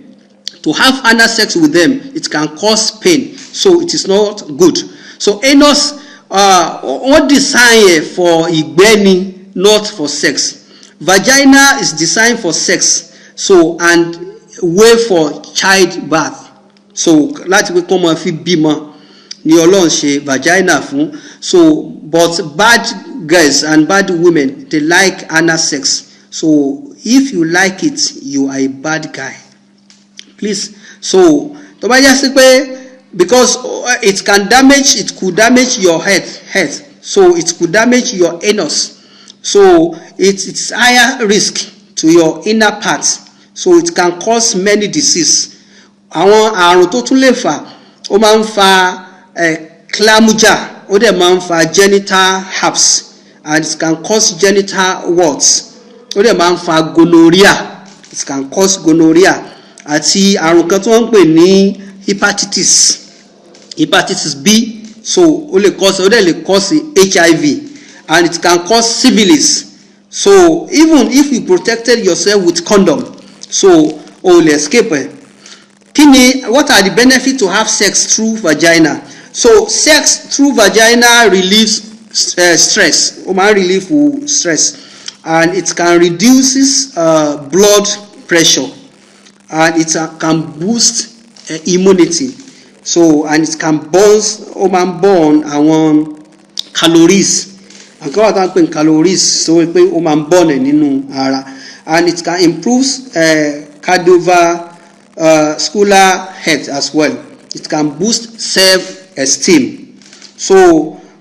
To have anal sex with them, it can cause pain, so it is not good. So anus what design for ìgbẹ́, not for sex. Vagina is designed for sex, so and way for childbirth. So láti pé kó máa fi bímọ ni Ọlọ́run ṣe vagina fún. So but bad girls and bad women, they like anal sex. So if you like it, you are a bad guy. Please. So tó bá yá sí pé because it could damage your health. So it could damage your anus. So it's higher risk to your inner parts. So it can cause many diseases. Àwọn àrùn tó tún lè fà, ó máa ń fa chlamydia, ó dẹ̀ máa ń fa genital herpes, and it can cause genital warts. Ó dẹ̀ máa ń fa gonorrhea, it can cause gonorrhea, àti àrùn kan tí wọ́n ń pè ní hepatitis B. So ó dẹ̀ lè cause HIV, and it can cause syphilis. So even if you protected yourself with condom, so ó lè escape. What are the benefits to have sex through vagina? So sex through vagina relieves stress. Ó máa ń relieve stress, and it can reduce blood pressure, and it can boost immunity. So and it can burn àwọn calories. And kí wọ́n tá ń pè calories, so pé ó máa ń burn nínú ara, and it can improve cardiovascular health as well. It can boost self-esteem. So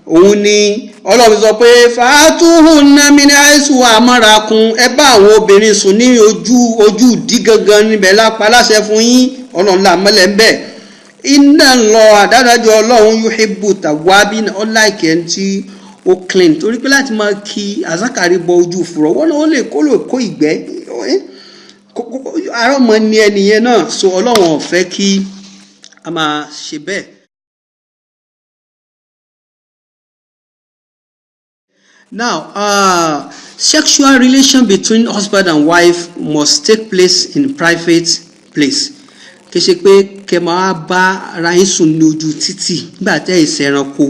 òun ni Ọlọ́run sọ pé fàátúhùnà min àìsù àmọ́rakun, ẹ bá àwọn obìnrin sùn ní ojú dí gangan níbẹ̀ lápá láṣẹ fún yín. Ọlọ́run là mọ́lẹ̀ ń bẹ̀. Iná lọ àdádájọ́ Ọlọ́run yuhibbu tawwabin, ọláìkẹ́ tí ó clean, torí pé láti máa kí àzákàrí bọ ojú fùrọ̀ wọ́n náà ó lè kó ìgbẹ́ ara ọmọ ní ẹnìyẹn náà. So Ọlọ́run ò fẹ́ kí a máa ṣe bẹ́ẹ̀. Now, sexual relation between husband and wife must take place in private place. Kì í ṣe pé kẹ́ máa bá ara yín sùn ní ojú títì nígbà tẹ́ ìṣẹ̀ranko.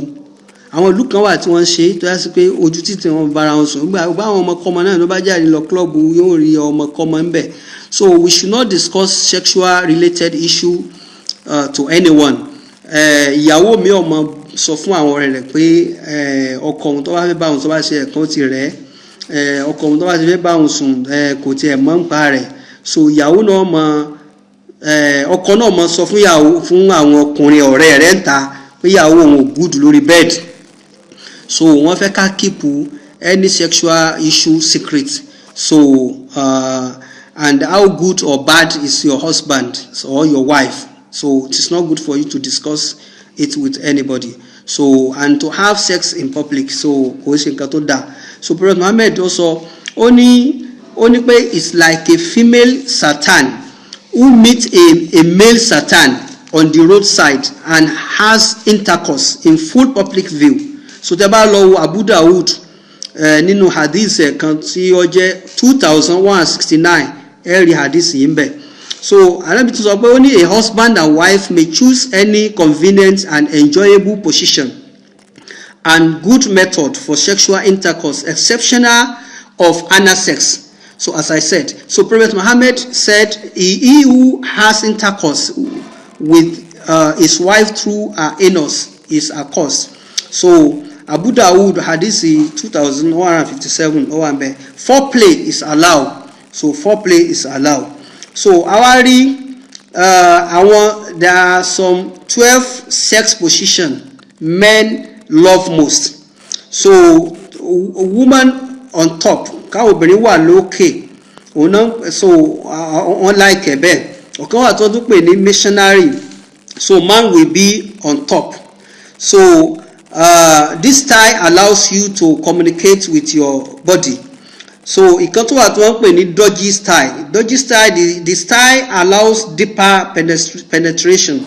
Àwọn ìlú kan wà tí wọ́n ṣe tó yá sí pé ojú títì wọn bára wọn sùn. Nígbà àwọn ọmọkọ́mọ náà ló bá jáde lọ klọ́ọ̀bù yóò rí ọmọkọ́mọ ń bẹ̀. So we should not discuss sexual related issue to anyone. Ìyàwó mi ọmọ sọ fún àwọn ọ̀rẹ́ rẹ̀ pé ọkọ òun tó bá fẹ́ bá òun tó bá ṣe ẹ̀kan ti rẹ̀, ọkọ òun tó bá ti fẹ́ bá òun sùn kò tiẹ̀ mọ̀ ń pa rẹ̀. So ìyàwó náà ọkọ náà mọ̀ sọ fún àwọn ọkùnrin ọ̀rẹ́ rẹ̀ ń ta pé ìyàwó òun ò good lórí bed. So wọ́n fẹ́ ká keep any sexual issue secret. So and how good or bad is your husband or your wife, So it is not good for you to discuss it with anybody. So, and to have sex in public. So so Prophet Muhammad also only pé it's like a female Satan who meets a male Satan on the roadside and has intercourse in full public view. So tẹ́ bá lọ wo Abu Dawud nínú hadith kan tí ó jẹ́ 2169 rí hadith yìí ńbẹ̀. So Ànábì tún sọ pé ó ní a husband and wife may choose any convenient and enjoyable position and good method for sexual intercourse, exceptional of anal sex. So as I said, so Prophet Muhammad said, he who has intercourse with his wife through her anus is accursed. So Abu Dawud hadith 2157 foreplay is allowed. So foreplay is allowed. So there are some 12 sex position men love most. So a woman on top, káwọn obìnrin wà lókè, so on like ebe. Ọ̀kan wà tó pè ní missionary. So man will be on top. So this tie allows you to communicate with your body. So ìkan tó wà tó pè ní doggy style. Doggy style, the style allows deeper penetration.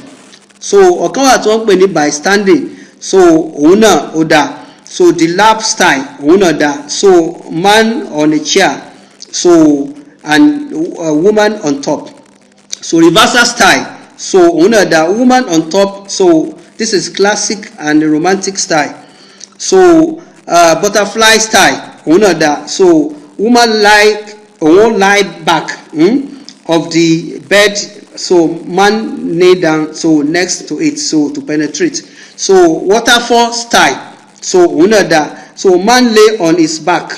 So ọ̀kan wà tó pè ní bystanding. So òun náà ó dá. So the lap style òun náà dá. So man on a chair. So and a woman on top. So reversal style. So òun náà dá. Woman on top. So this is classic and romantic style. So butterfly style òun náà dá. So woman lie back of the bed, so man lay down, so next to it, so to penetrate. So waterfall style, so unada, so man lay on his back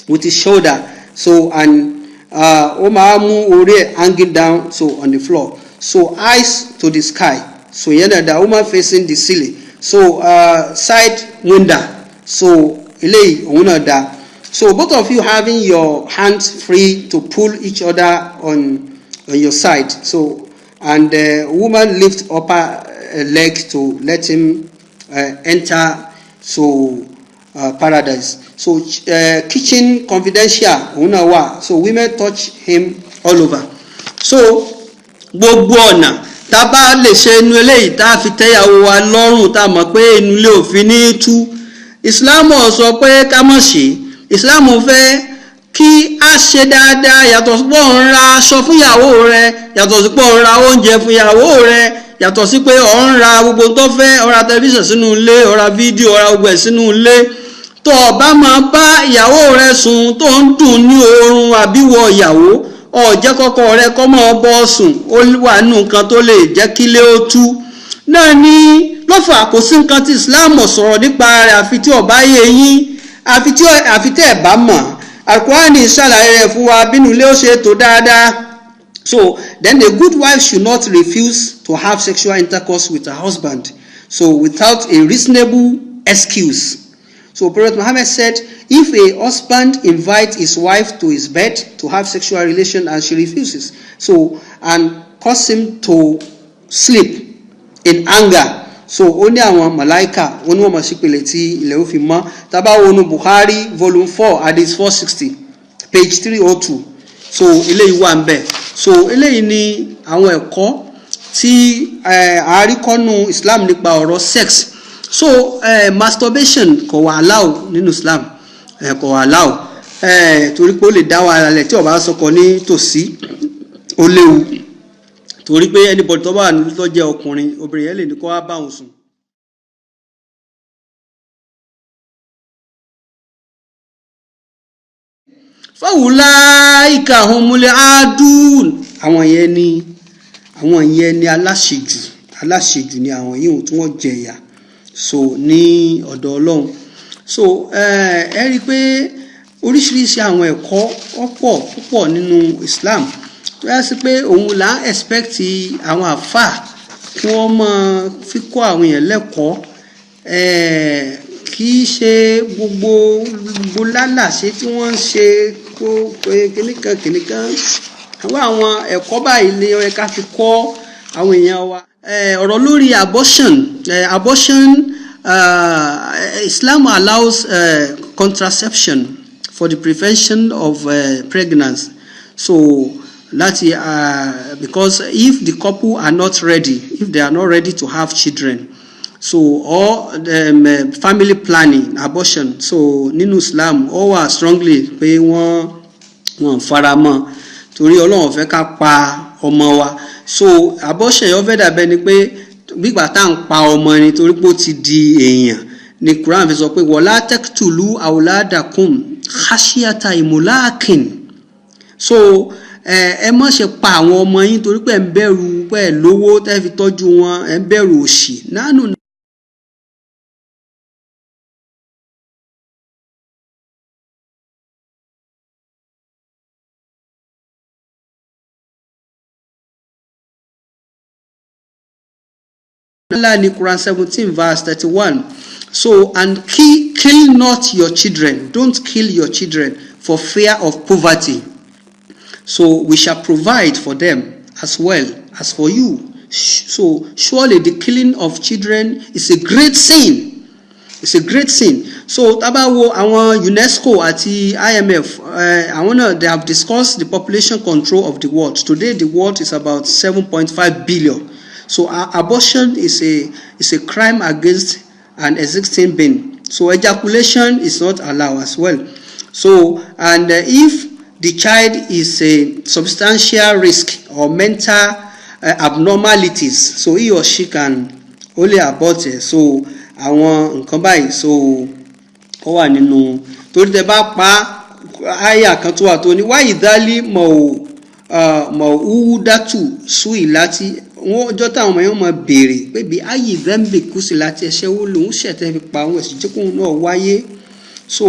with his shoulder, so and omamu ore hanging down, so on the floor. So eyes to the sky, so the woman facing the ceiling. So side window, so ilay unada. So both of you having your hands free to pull each other on your side. So and the woman lift upper leg to let him enter paradise. So kitchen confidential unawa. So women touch him all over. So gbogbo ọ̀nà tá bá lè ṣe inú eléyìí tá fi tẹ́yàwó wa lọ́rùn tá mọ̀ pé inú ilé òfin ní tú. Islam sọ pé ká má ṣe. Islam fẹ́ kí a ṣe dáadáa, yàtọ̀ sí pé ó ń ra aṣọ fún ìyàwó rẹ̀, yàtọ̀ sí pé ó ń ra oúnjẹ fún ìyàwó rẹ̀, yàtọ̀ sí pé ó ń ra gbogbo tó fẹ́, ó ra tẹlifíṣàn sínú ilé, ó ra fídíò, ó ra gbogbo ẹ̀ sínú ilé. Tó o bá máa bá ìyàwó rẹ̀ sùn tó ń dùn ní oorun àbíwọ ìyàwó, ó jẹ́ kọ́kọ́ rẹ̀ kó máa bọ́ sùn, ó wà nínú nǹkan tó lè jẹ́ kí ilé ó tú. Náà ni lọ́fà kò sí nǹkan tí Islam sọ̀rọ̀ nípa rẹ̀ àfi tí ó bá yé yín. Àfi tẹ́ ẹ̀ bá mọ̀, Al-Qur'ani ṣàlàyé rẹ̀ fún wa bínú ilé ó ṣe tó dáadáa. So then a good wife should not refuse to have sexual intercourse with her husband, so without a reasonable excuse. So Prophet Muhammad said, if a husband invites his wife to his bed to have sexual relation and she refuses, so and cause him to sleep in anger, so only àwọn màláíkà wọ́n wọ́n máa ṣípele tí ilẹ̀ ó fi mọ́. Tá bá wo nínú Bukhari volume 4 hadith 460 page 302. So eléyìí wà ńbẹ̀. So eléyìí ni àwọn ẹ̀kọ́ tí àríkọ́nù Islam nípa ọ̀rọ̀ sex. So masturbation kò wà allow nínú Islam, kò wà allow torí pé ó lè dá wàhálà lẹ̀ tí ó bá sọkọ ní tòsí, ó léwu. Torí pé anybody tó bá ní tó jẹ́ ọkùnrin, obìnrin yẹn lè ní kó wá bá òun sùn. Fawulaika humul adun, àwọn yẹn ni aláṣejù ni àwọn yìí tí wọ́n jẹ̀yà so ní ọ̀dọ̀ Ọlọ́run. So ẹ rí pé oríṣiríṣi àwọn ẹ̀kọ́ púpọ̀ nínú Islam. Tó yá sí pé òun là ń expect àwọn àfà kí wọ́n máa fi kọ́ àwọn èèyàn lẹ́kọ̀ọ́, kì í ṣe gbogbo lálàṣe tí wọ́n ń ṣe kó kìnìkan àwọn ẹ̀kọ́ báyìí lè yẹ ká fi kọ́ àwọn èèyàn wa ọ̀rọ̀ lórí abortion Islam allows contraception for the prevention of pregnancy. So because if the couple are not ready, if they are not ready to have children, so or family planning, abortion, so nínú Islam ó wà strongly pé wọ́n faramọ́ torí Ọlọ́run fẹ́ ká pa ọmọ wa. So abortion yóò fẹ́ dàbẹ́ ni pé gbígbà tá à ń pa ọmọ ni torí pé ó ti di èèyàn ni Quran fi sọ pé wala taqtulu awladakum khashiyata imlakin. So ẹ má ṣe pa àwọn ọmọ yín torí pé ẹ ń bẹ̀rù pé lówó tẹ́ fi tọ́jú wọn, ẹ ń bẹ̀rù òṣì. Nánú in Quran 17 verse 31. So, and kill not your children. Don't kill your children for fear of poverty. So we shall provide for them as well as for you. So surely the killing of children is a great sin. It's a great sin. So tabawo àwọn UNESCO àti IMF they have discussed the population control of the world. Today the world is about 7.5 billion. So abortion is a crime against an existing being. So ejaculation is not allowed as well. So and if the child is a substantial risk or mental abnormalities, so he or she can only abort it. So àwọn nǹkan báyìí so ó wà nínú torí tẹ́ bá pa àyà kan tó wà tó ní wáyé dálí mọ̀ údátù sùí láti wọ́n ọjọ́ táwọn ọmọ yẹn máa béèrè pé bí ayé dẹ́mbè kú sí láti ẹ̀ṣẹ̀ wo lòun ṣẹ̀tẹ̀ fi pa àwọn ẹ̀sìn jẹ́kùn náà wáyé. So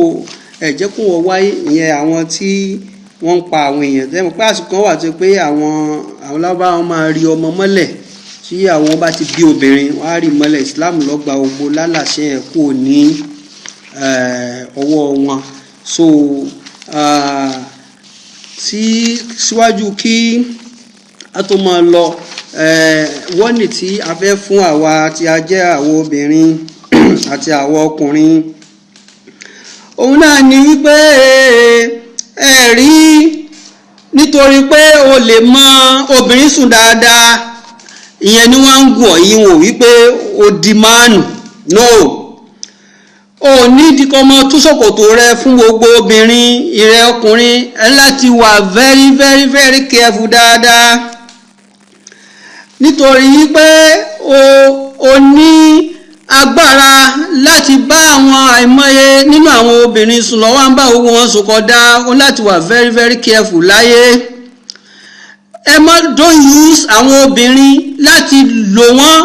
ẹ̀jẹ̀kùn wọn wáyé ìyẹn àwọn tí wọ́n ń pa àwọn èèyàn tẹ́mọ̀ pé àsìkò wà tó pé àwọn lábá wọn máa rí ọmọ mọ́lẹ̀ tí àwọn bá ti bí obìnrin wọ́n á rí mọ́lẹ̀. Islam ló gba gbogbo lálàṣẹ ẹ̀ kú ní ọwọ́ wọn. So síwájú kí a tó máa lọ wọ́n ní tí a fẹ́ fún àwa tí a jẹ́ àwọn obìnrin àti àwọn ọkùnrin òun náà ni wípé rí nítorí pé o lè mọ obìnrin sùn dáadáa ìyẹn ni wọ́n ń gùn yín wò wípé o di máànù. No, o ní dikọ́ mọ́ tú ṣòkòtò rẹ fún gbogbo obìnrin ìrẹ ọkùnrin ẹ láti wà very very very careful dáadáa nítorí pé o ní agbára láti bá àwọn àìmọye nínú àwọn obìnrin sùn lọ́wọ́ ń bá owó wọn sùn kódà o láti wà very very careful láyé. Ẹ má don't use àwọn obìnrin láti lò wọ́n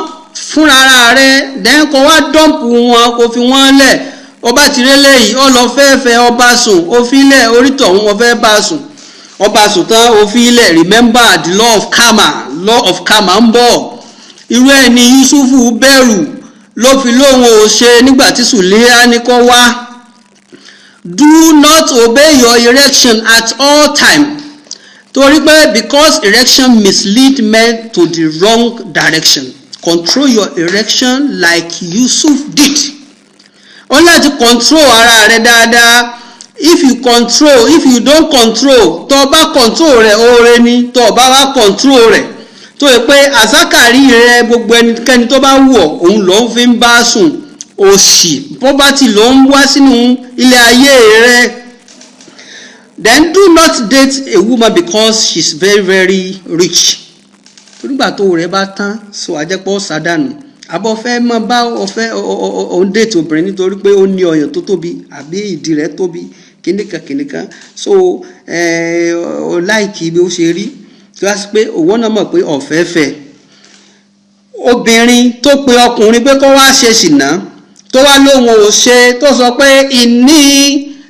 fúnra rẹ̀ then kó wá dọ́ǹpù wọn kó fi wọ́n lẹ̀ ọba tìrẹ́lẹ̀ yìí ó lọ fẹ́ẹ̀fẹ́ ọba sùn ó fi lẹ̀ orítọ̀ òun wọ́n fẹ́ bá sùn ọba sùn tán ó fi lẹ̀. Remember the law of karma ń bọ̀. Irú ẹ̀ ni Yusufu bẹ̀rù ló fi lóhun ò ṣe nígbà tí Sùlẹ́yà ní kó wá. Do not obey your erection at all time torí pé because erection mislead men to the wrong direction. Control your erection like Yusuf did. O láti control ara rẹ dáadáa. If you don't control tó bá control rẹ̀ oore ni tó bá wá control rẹ̀ tó yẹ pé àsákàrí rẹ gbogbo ẹnikẹ́ni tó bá wù ọ́ òun ló ń fi ń bá sùn òṣì poverty ló ń wá sínú ilé ayé rẹ. Then do not date a woman because she's very very rich. Nígbà tó rẹ̀ bá tán so àjẹpọ̀ sádànù àbọ̀ fẹ́ mọ́ bá òun date obìnrin nítorí pé ó ní ọyàn tó tóbi àbí ìdí rẹ̀ tóbi kìnìkan so ó láìkí bí ó ṣe rí tí wá sí pé òwò náà mọ̀ pé ọ̀fẹ́fẹ́ obìnrin tó pe ọkùnrin pé kó wá ṣe ṣìnà tó wá lóhun ò ṣe tó sọ pé ìní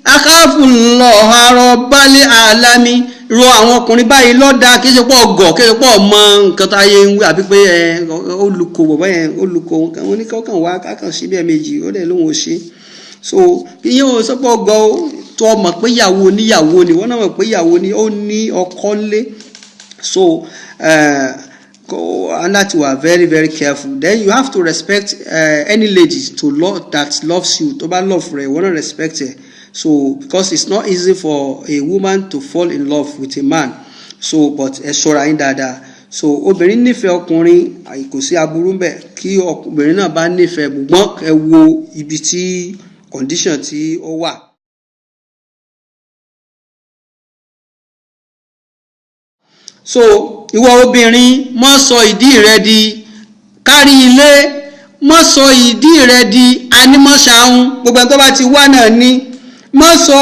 akáfùlọ̀ rabbal alamin ro àwọn ọkùnrin báyìí lọ́dà kí ṣe pọ̀ gọ̀ kí ṣe pọ̀ mọ nǹkan tó ayé ń wí àbí pé olùkọ́ bọ̀bọ̀ yẹn olùkọ́ wọn ní kọ́kàn wá kákan síbi ẹ̀mejì ó dẹ̀ lóhun ò ṣe. So ìyẹn ò sọ́pọ̀ gọ̀ tó mọ̀ pé ìyàwó oníyàwó ni wọ́n náà mọ̀ pé ìyàwó ni ó ní ọkọ lé. So and that you are very very careful. Then you have to respect any ladies to love that loves you. To bá love rẹ̀, you wanna respect her. So because it's not easy for a woman to fall in love with a man. So but ẹ ṣọ́ra yín dáadáa. So obìnrin nífẹ̀ẹ́ ọkùnrin, kò sí aburú ńbẹ̀. Kí obìnrin náà bá nífẹ̀ẹ́ gbọ́n ẹ wo ibi tí condition tí ó wà. So ìwọ obìnrin má sọ ìdí rẹ di kárí ilé, má sọ ìdí rẹ di anímọ̀ṣàhún, gbogbo ẹni tó bá ti wá náà ní, má sọ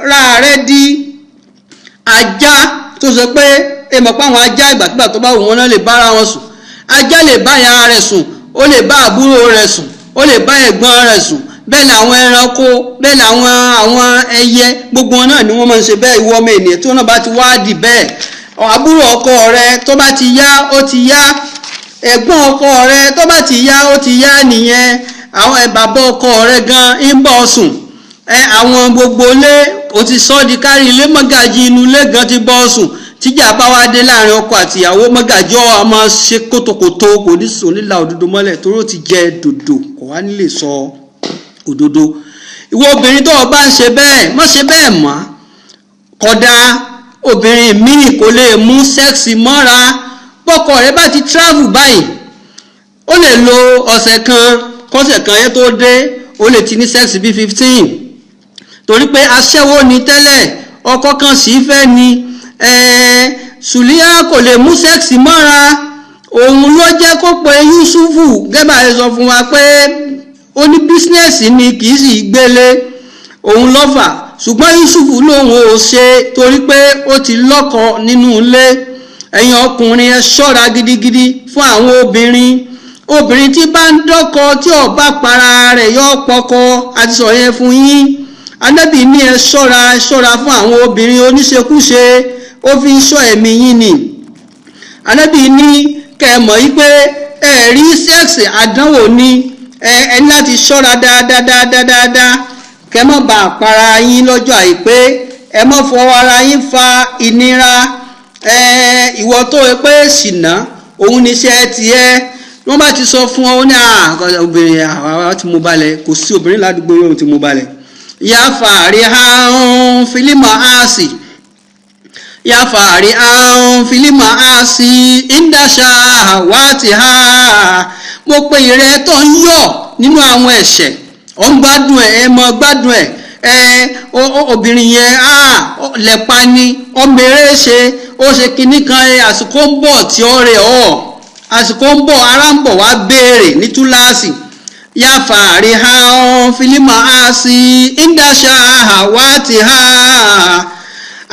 ra rẹ di ajá tó sọ pé èèmọ̀ pé àwọn ajá ìgbàkigbà tó bá wù wọ́n náà lè bára wọn sùn. Ajá lè bá ìyá rẹ̀ sùn, ó lè bá àbúrò rẹ̀ sùn, ó lè bá ẹ̀gbọ́n rẹ̀ sùn. Bẹ́ẹ̀ làwọn ẹranko, bẹ́ẹ̀ làwọn ẹyẹ, gbogbo wọn náà ni wọ́n máa ń ṣe bẹ́ẹ̀. Ìwọ ọmọ ènìyàn tí wọ́n náà bá ti wá dì bẹ́ẹ̀, àbúrò ọkọ rẹ tó bá ti yá ó ti yá, ẹ̀gbọ́n ọkọ rẹ tó bá ti yá ó ti yá nìyẹn. Àwọn bàbá ọkọ rẹ gan ń bọ̀ sùn, àwọn gbogbo ilé ó ti sọ di kárí ilé, mọ́gàjí inú ilé gan ti bọ̀ sùn. Tíjà bá wá dé láàrin ọkọ àti ìyàwó, mọ́gàjí ọ máa ṣe kótókótó, kò ní sọ nílà òdodo mọ́lẹ̀ torí ó ti jẹ dòdò, kò wá nílé sọ òdodo. Ìwọ obìnrin tó o bá ń ṣe bẹ́ẹ̀, má ṣe bẹ́ẹ̀ mọ́. Kódà obìnrin míì kò lè mú sẹ́ẹ̀sì mọ́ra. Bọ́kọ rẹ̀ bá ti travel báyìí, ó lè lo ọ̀sẹ̀ kan, kọ́sẹ̀ kan yẹn tó dé, ó lè ti ní sẹ́ẹ̀sì bí 15. Torí pé aṣẹ́wó ni tẹ́lẹ̀, ọkọ kan sì fẹ́ ni. Sùlíyà kò lè mú sẹ́ẹ̀sì mọ́ra. Òun ló jẹ́ kó pe Yusufu, gẹ́bà ẹ sọ fún wa pé ó ní bísínẹ́sì ni kì í sì gbélé, òun lọ́fà. Ṣùgbọ́n Yusufu lòun ò ṣe torí pé ó ti lọ́kọ nínú ilé. Ẹ̀yin ọkùnrin ẹ ṣọ́ra gidigidi fún àwọn obìnrin tí bá ń dọ́kọ tí ó bá para rẹ̀ yọ pọkọ, àti sọ yẹn fún yín. Ànábì ní ẹ ṣọ́ra fún àwọn obìnrin oníṣekúṣe, ó fi ń ṣọ́ ẹ̀mí yín ni. Ànábì ní kẹ́ mọ̀ yí pé ẹ̀rí sẹ́ẹ̀sì àdánwò ni, ẹ ní láti ṣọ́ra dáadáa. Kẹ́ má bá para yín lọ́jọ́ àìpé, ẹ má fọwọ́ ara yín fa ìnira. Ìwọ tó yẹ pé ṣìnà òun níṣẹ́ tiẹ̀, wọ́n bá ti sọ fún ọ ní obìnrin àwa tí mo balẹ̀, kò sí obìnrin ládùúgbò yóò tí mo balẹ̀. Yáfàárí ahun fílímù àásì, yáfàárí ahun fílímù àásì, ìdáṣà àwátì ha. Mo pe ìrẹ́ tó ń yọ̀ nínú àwọn ẹ̀ṣẹ̀, ó ń gbádùn ẹ̀, mọ gbádùn ẹ̀. Obìnrin yẹn lẹ́pa ni, ọmọ eré ṣe, ó ṣe kinní kan. Àsìkò ń bọ̀ tí ó rẹ̀ ọ́, àsìkò ń bọ̀ ara ń bọ̀ wá béèrè ní túláàsì. Yáfàárí ahun fílímù àásì, ìdáṣà àwátì ha.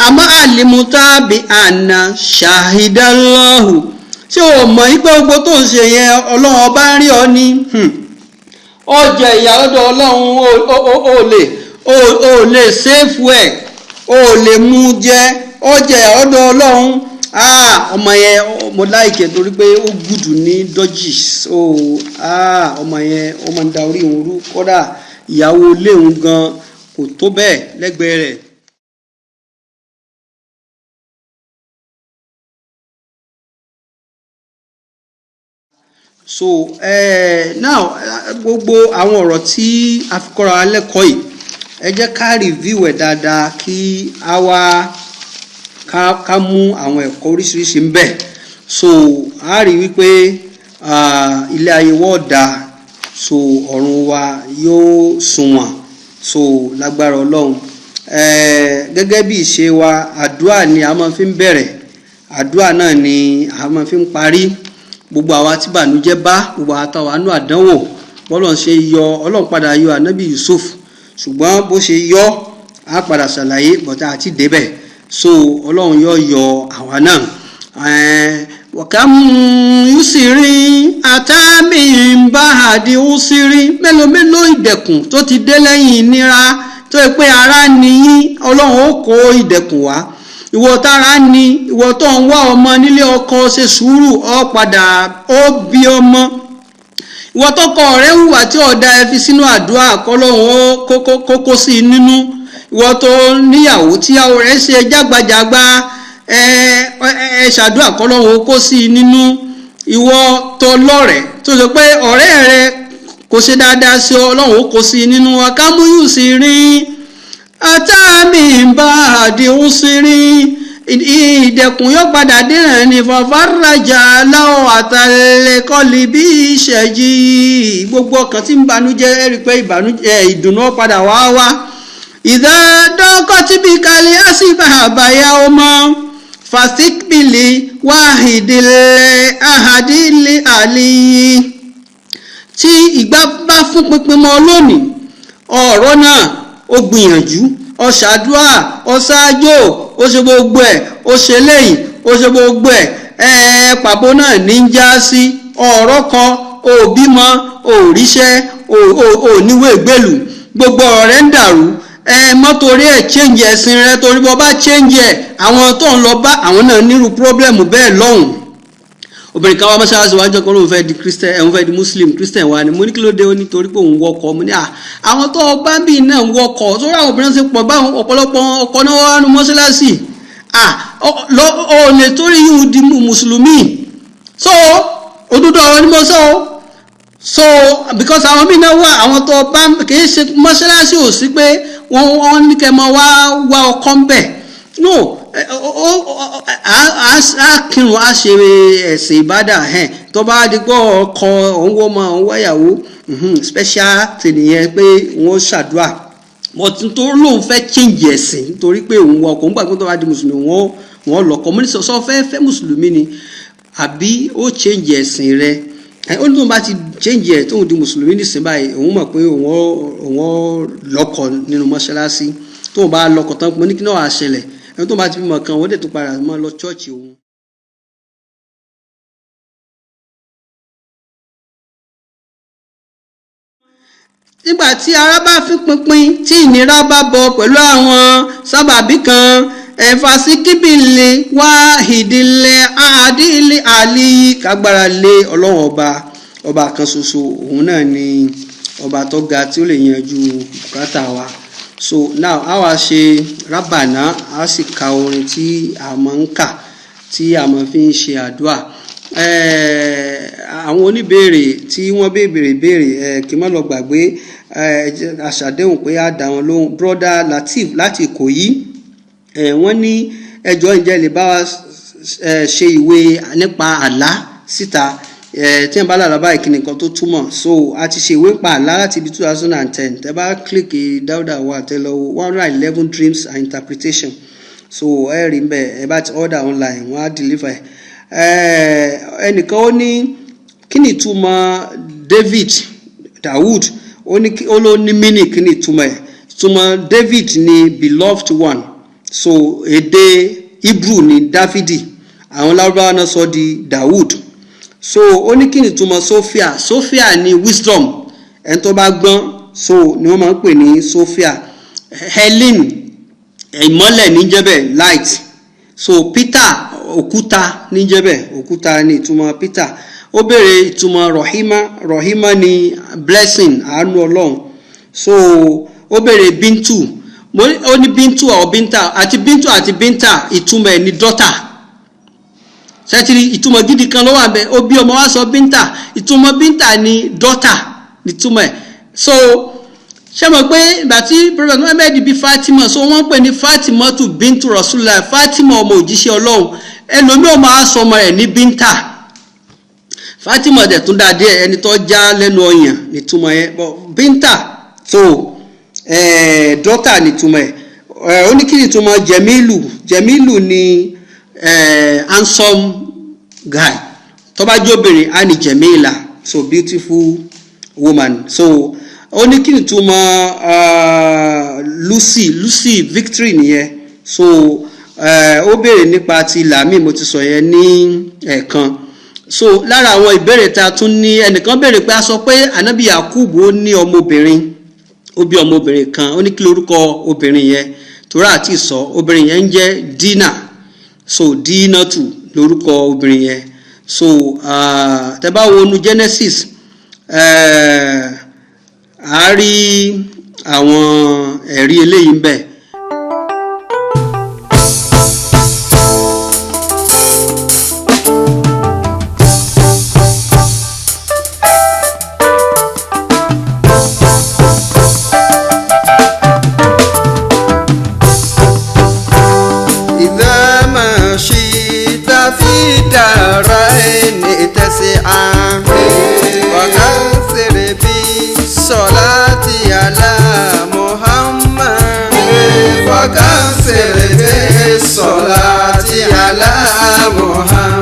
Àmọ́ àlìmútà bí àná ṣàhídàlọ́hù. Ṣé o mọ̀ yí pé gbogbo tó ń ṣe yẹn Ọlọ́run ọba ń rí ọ ní? Ó jẹ ìyà lọ́dọ̀ Ọlọ́run, ó lè ṣéèfù ẹ̀, ó lè mú jẹ, ó jẹ ìyà lọ́dọ̀ Ọlọ́run. Ọmọ yẹn mo láìkẹ́ torí pé ó gùdù ní dodges. Ọmọ yẹn ó máa ń da orí òun rú, kódà ìyàwó ilé òun gan kò tó bẹ́ẹ̀ lẹ́gbẹ̀ẹ́ rẹ̀. So now gbogbo àwọn ọ̀rọ̀ tí a fi kọ́ra wa lẹ́kọ̀ọ́ yìí, ẹ jẹ́ ká review ẹ̀ dáadáa kí a wá ká mú àwọn ẹ̀kọ́ oríṣiríṣi ń bẹ. So a rí wípé ilé ayé wọ́ọ̀dà, so ọ̀run wa yóò sunwọ̀n, so lágbára Ọlọ́run. Gẹ́gẹ́ bí ìṣe wa, àdúrà ni a máa fi ń bẹ̀rẹ̀, àdúrà náà ni a máa fi ń parí. Gbogbo àwa tí bànújẹ́ bá, gbogbo àwa táwa nú àdánwò, bọ́lọ́run ṣe yọ, Ọlọ́run padà yọ Ànábì Yusuf, ṣùgbọ́n bó ṣe yọ á padà ṣàlàyé bọ̀tá àti débẹ̀. So Ọlọ́run yọ àwa náà. Wọ̀kàm yusiri àtàmì báhàdì usiri, mélòó ìdẹ̀kùn tó ti dé lẹ́yìn ìnira, tó yẹ pé ara nìyí, Ọlọ́run ó kó ìdẹ̀kùn wá. Ìwọ tára ni, ìwọ tó ń wá ọmọ nílé ọkọ, ṣe sùúrù, ó padà ó bí ọmọ. Ìwọ tọkọ rẹ̀ hùwà tí ọ̀dà ẹ fi sínú àdúrà kọ́lọ́run ó kókó sí nínú. Ìwọ tó níyàwó tíyàwó rẹ̀ ṣe jágbajàgba, ẹ ṣàdúrà kọ́lọ́run ó kó sí nínú. ìwọ tó lọ́rẹ̀ẹ́ tó sọ pé ọ̀rẹ́ rẹ kò ṣe dáadáa sí Ọlọ́run ó kó sí nínú akámúyù sí rí àtàmì bá àdéhùn sí rí ìdẹ̀kùn yóò padà dínà ní fàfàràjà láwọ̀ àtàlẹ́kọ́lì bí ìṣẹ́jì gbogbo ọkàn tí ń banújẹ́ rí pé ìdùnnú padà wá ìdádọ́kọ́ tí bí kalẹ̀ á sì bá àbáyá ọmọ fàṣíkbìlì wáhìdìlẹ̀ àhàdìlẹ̀ àlìyí tí ìgbà bá fún pinpin mọ́ lónìí ọ̀rọ̀ náà ó gbìyànjú ó ṣàdúrà ó ṣáájò ó ṣe gbogbo ẹ̀ ó ṣe lẹ́yìn ó ṣe gbogbo ẹ̀ pàbó náà ní ń já sí ọ̀rọ̀ kan ò bímọ ò ríṣẹ́ ò níwèé gbèlú gbogbo ọ̀rẹ́ ń dàrú mọ́tòrí ẹ̀ change ẹ̀sìn rẹ torí bọ́ bá change ẹ̀ àwọn tó ń lọ bá àwọn náà nírú pírọ́blẹ̀mù bẹ́ẹ̀ lọ́hùn. obìnrin kan wá mọ́ṣáláṣí wájú ọkọ lóun fẹ́ di christian òun fẹ́ di muslim christian wa ni mo ní kí ló dé ó ní torí pé òun wọkọ̀ mo ní àwọn tó bá bí náà ń wọkọ̀ sórí àwọn obìnrin ṣe pọ̀ báwọn ọ̀pọ̀lọpọ̀ ọkọ̀ náà wá nu mọ́ṣáláṣí ọ̀lẹ̀ torí yìí di mùsùlùmí so òdodo ọ̀rọ̀ ni mo sọ so because àwọn míì náà wà àwọn tó bá kì í ṣe mọ́ṣáláṣí ò sí pé wọ́n ní kẹ́ mọ́ wá ọkọ̀ ń bẹ̀ no a kírun a ṣe ẹ̀sìn ìbádà tó bá di pé ọkọ òun wọ́n mọ òun wáyàwó special tènìyàn pé wọ́n ṣàdúrà but nítorí lòun fẹ́ change ẹ̀sìn nítorí pé òun wọ ọkọ̀ nígbà tó bá di mùsùlùmí wọ́n lọ́kọ̀ mo ní sọ fẹ́ mùsùlùmí ni àbí ó change ẹ̀sìn rẹ̀ ó ní tóun bá ti change ẹ̀ tóun di mùsùlùmí nísìnyí báyìí òun mọ̀ pé òun lọ́kọ̀ nínú mọ́ṣáláṣí tóun bá lọ́kọ̀ tán mo ní kí náà wàá ṣẹlẹ̀ ẹni tó bá ti bímọ kan wọ́n dẹ̀ tó padà mọ́ lọ chọ́ọ̀chì òun. nígbà tí ara bá fi pinpin tí ìnira bá bọ̀ pẹ̀lú àwọn sábàbí kan fàṣíkíbìlì wá ìdílé àdílé àlì kágbára lé ọlọ́run ọba kan ṣoṣo òun náà ni ọba tó ga tí ó lè yanjú bùkátà wa. So now a wá ṣe rábànà a sì ka orin tí a máa ń kà tí a máa fi ń ṣe àdúrà àwọn oníbèrè tí wọ́n béèrè kí n má lọ gbàgbé aṣàdéhùn pé a dá wọn lóhùn broda Latif láti Ìkòyí wọ́n ní ẹjọ́ ǹjẹ́ lè bá wa ṣe ìwé nípa àlá síta tí wọ́n bá lára báyìí kí nìkan tó túmọ̀ so a ti ṣe ìwé pa àlá láti ibi 2010 tẹ́ bá kílíkì Dáúdà wà tẹ́ lọ 111 dreams and interpretation so ẹ rí mbẹ ẹ bá ti order online wọ́n á deliver ẹnìkan ó ní kí ni ìtumọ̀ Dawood ó ló ní mini kí ni ìtumọ̀ ẹ̀ ìtumọ̀ David ni beloved one so èdè Hebrew ni Dáfídì àwọn Lárúbáwá náà sọ di Dawood so ó ní kí ni ìtumọ̀ Sophia ni wisdom ẹni tó bá gbọ́n so ni wọ́n máa ń pè ní Sophia Helen ìmọ́lẹ̀ ní jẹ́bẹ̀ light so Peter òkúta ní jẹ́bẹ̀ òkúta ní ìtumọ̀ Peter ó béèrè ìtumọ̀ Rohima ni blessing àánú Ọlọ́run so ó béèrè Bintu ó ní Bintu or Binta àti Binta ìtumọ̀ ẹ̀ ní daughter sẹ́tìrì ìtumọ̀ gidi kan ló wà bẹ́ẹ̀ ó bí ọmọ wa sọ Binta ìtumọ̀ Binta ni daughter ìtumọ̀ ẹ̀ so ṣé mo pé ìgbà tí Prophet Muhammad bí Fatima so wọ́n pè ní Fatima tu Bintu Rasulullah Fatima ọmọ òjíṣẹ́ Ọlọ́run ẹlòmí ọmọ asọ ọmọ rẹ̀ ní Binta Fatima dẹ̀ tún dáadé ẹni tó já lẹ́nu ọyàn nítumọ̀ yẹn Binta so daughter nítumọ̀ ẹ̀ ó ní kí nítumọ̀ Jemilu ni handsome guy tó bá jóbìnrin á ní Jemila so beautiful woman so ó ní kí ni túmọ̀ Lucy victory nìyẹn so ó béèrè nípa ti làmì mo ti sọ yẹn ní ẹ̀ẹ̀kan so lára àwọn ìbéèrè tá a tún ní ẹnìkan béèrè pé a sọ pé Ànábì Yakubu ó ní ọmọbìnrin ó bí ọmọbìnrin kan ó ní kí lórúkọ obìnrin yẹn torí àti sọ obìnrin yẹn ń jẹ́ Dina so Dinatu lórúkọ obìnrin yẹn so tẹ́ bá wo nu Genesis a rí àwọn ẹ̀rí eléyìí ń bẹ. Muhammad.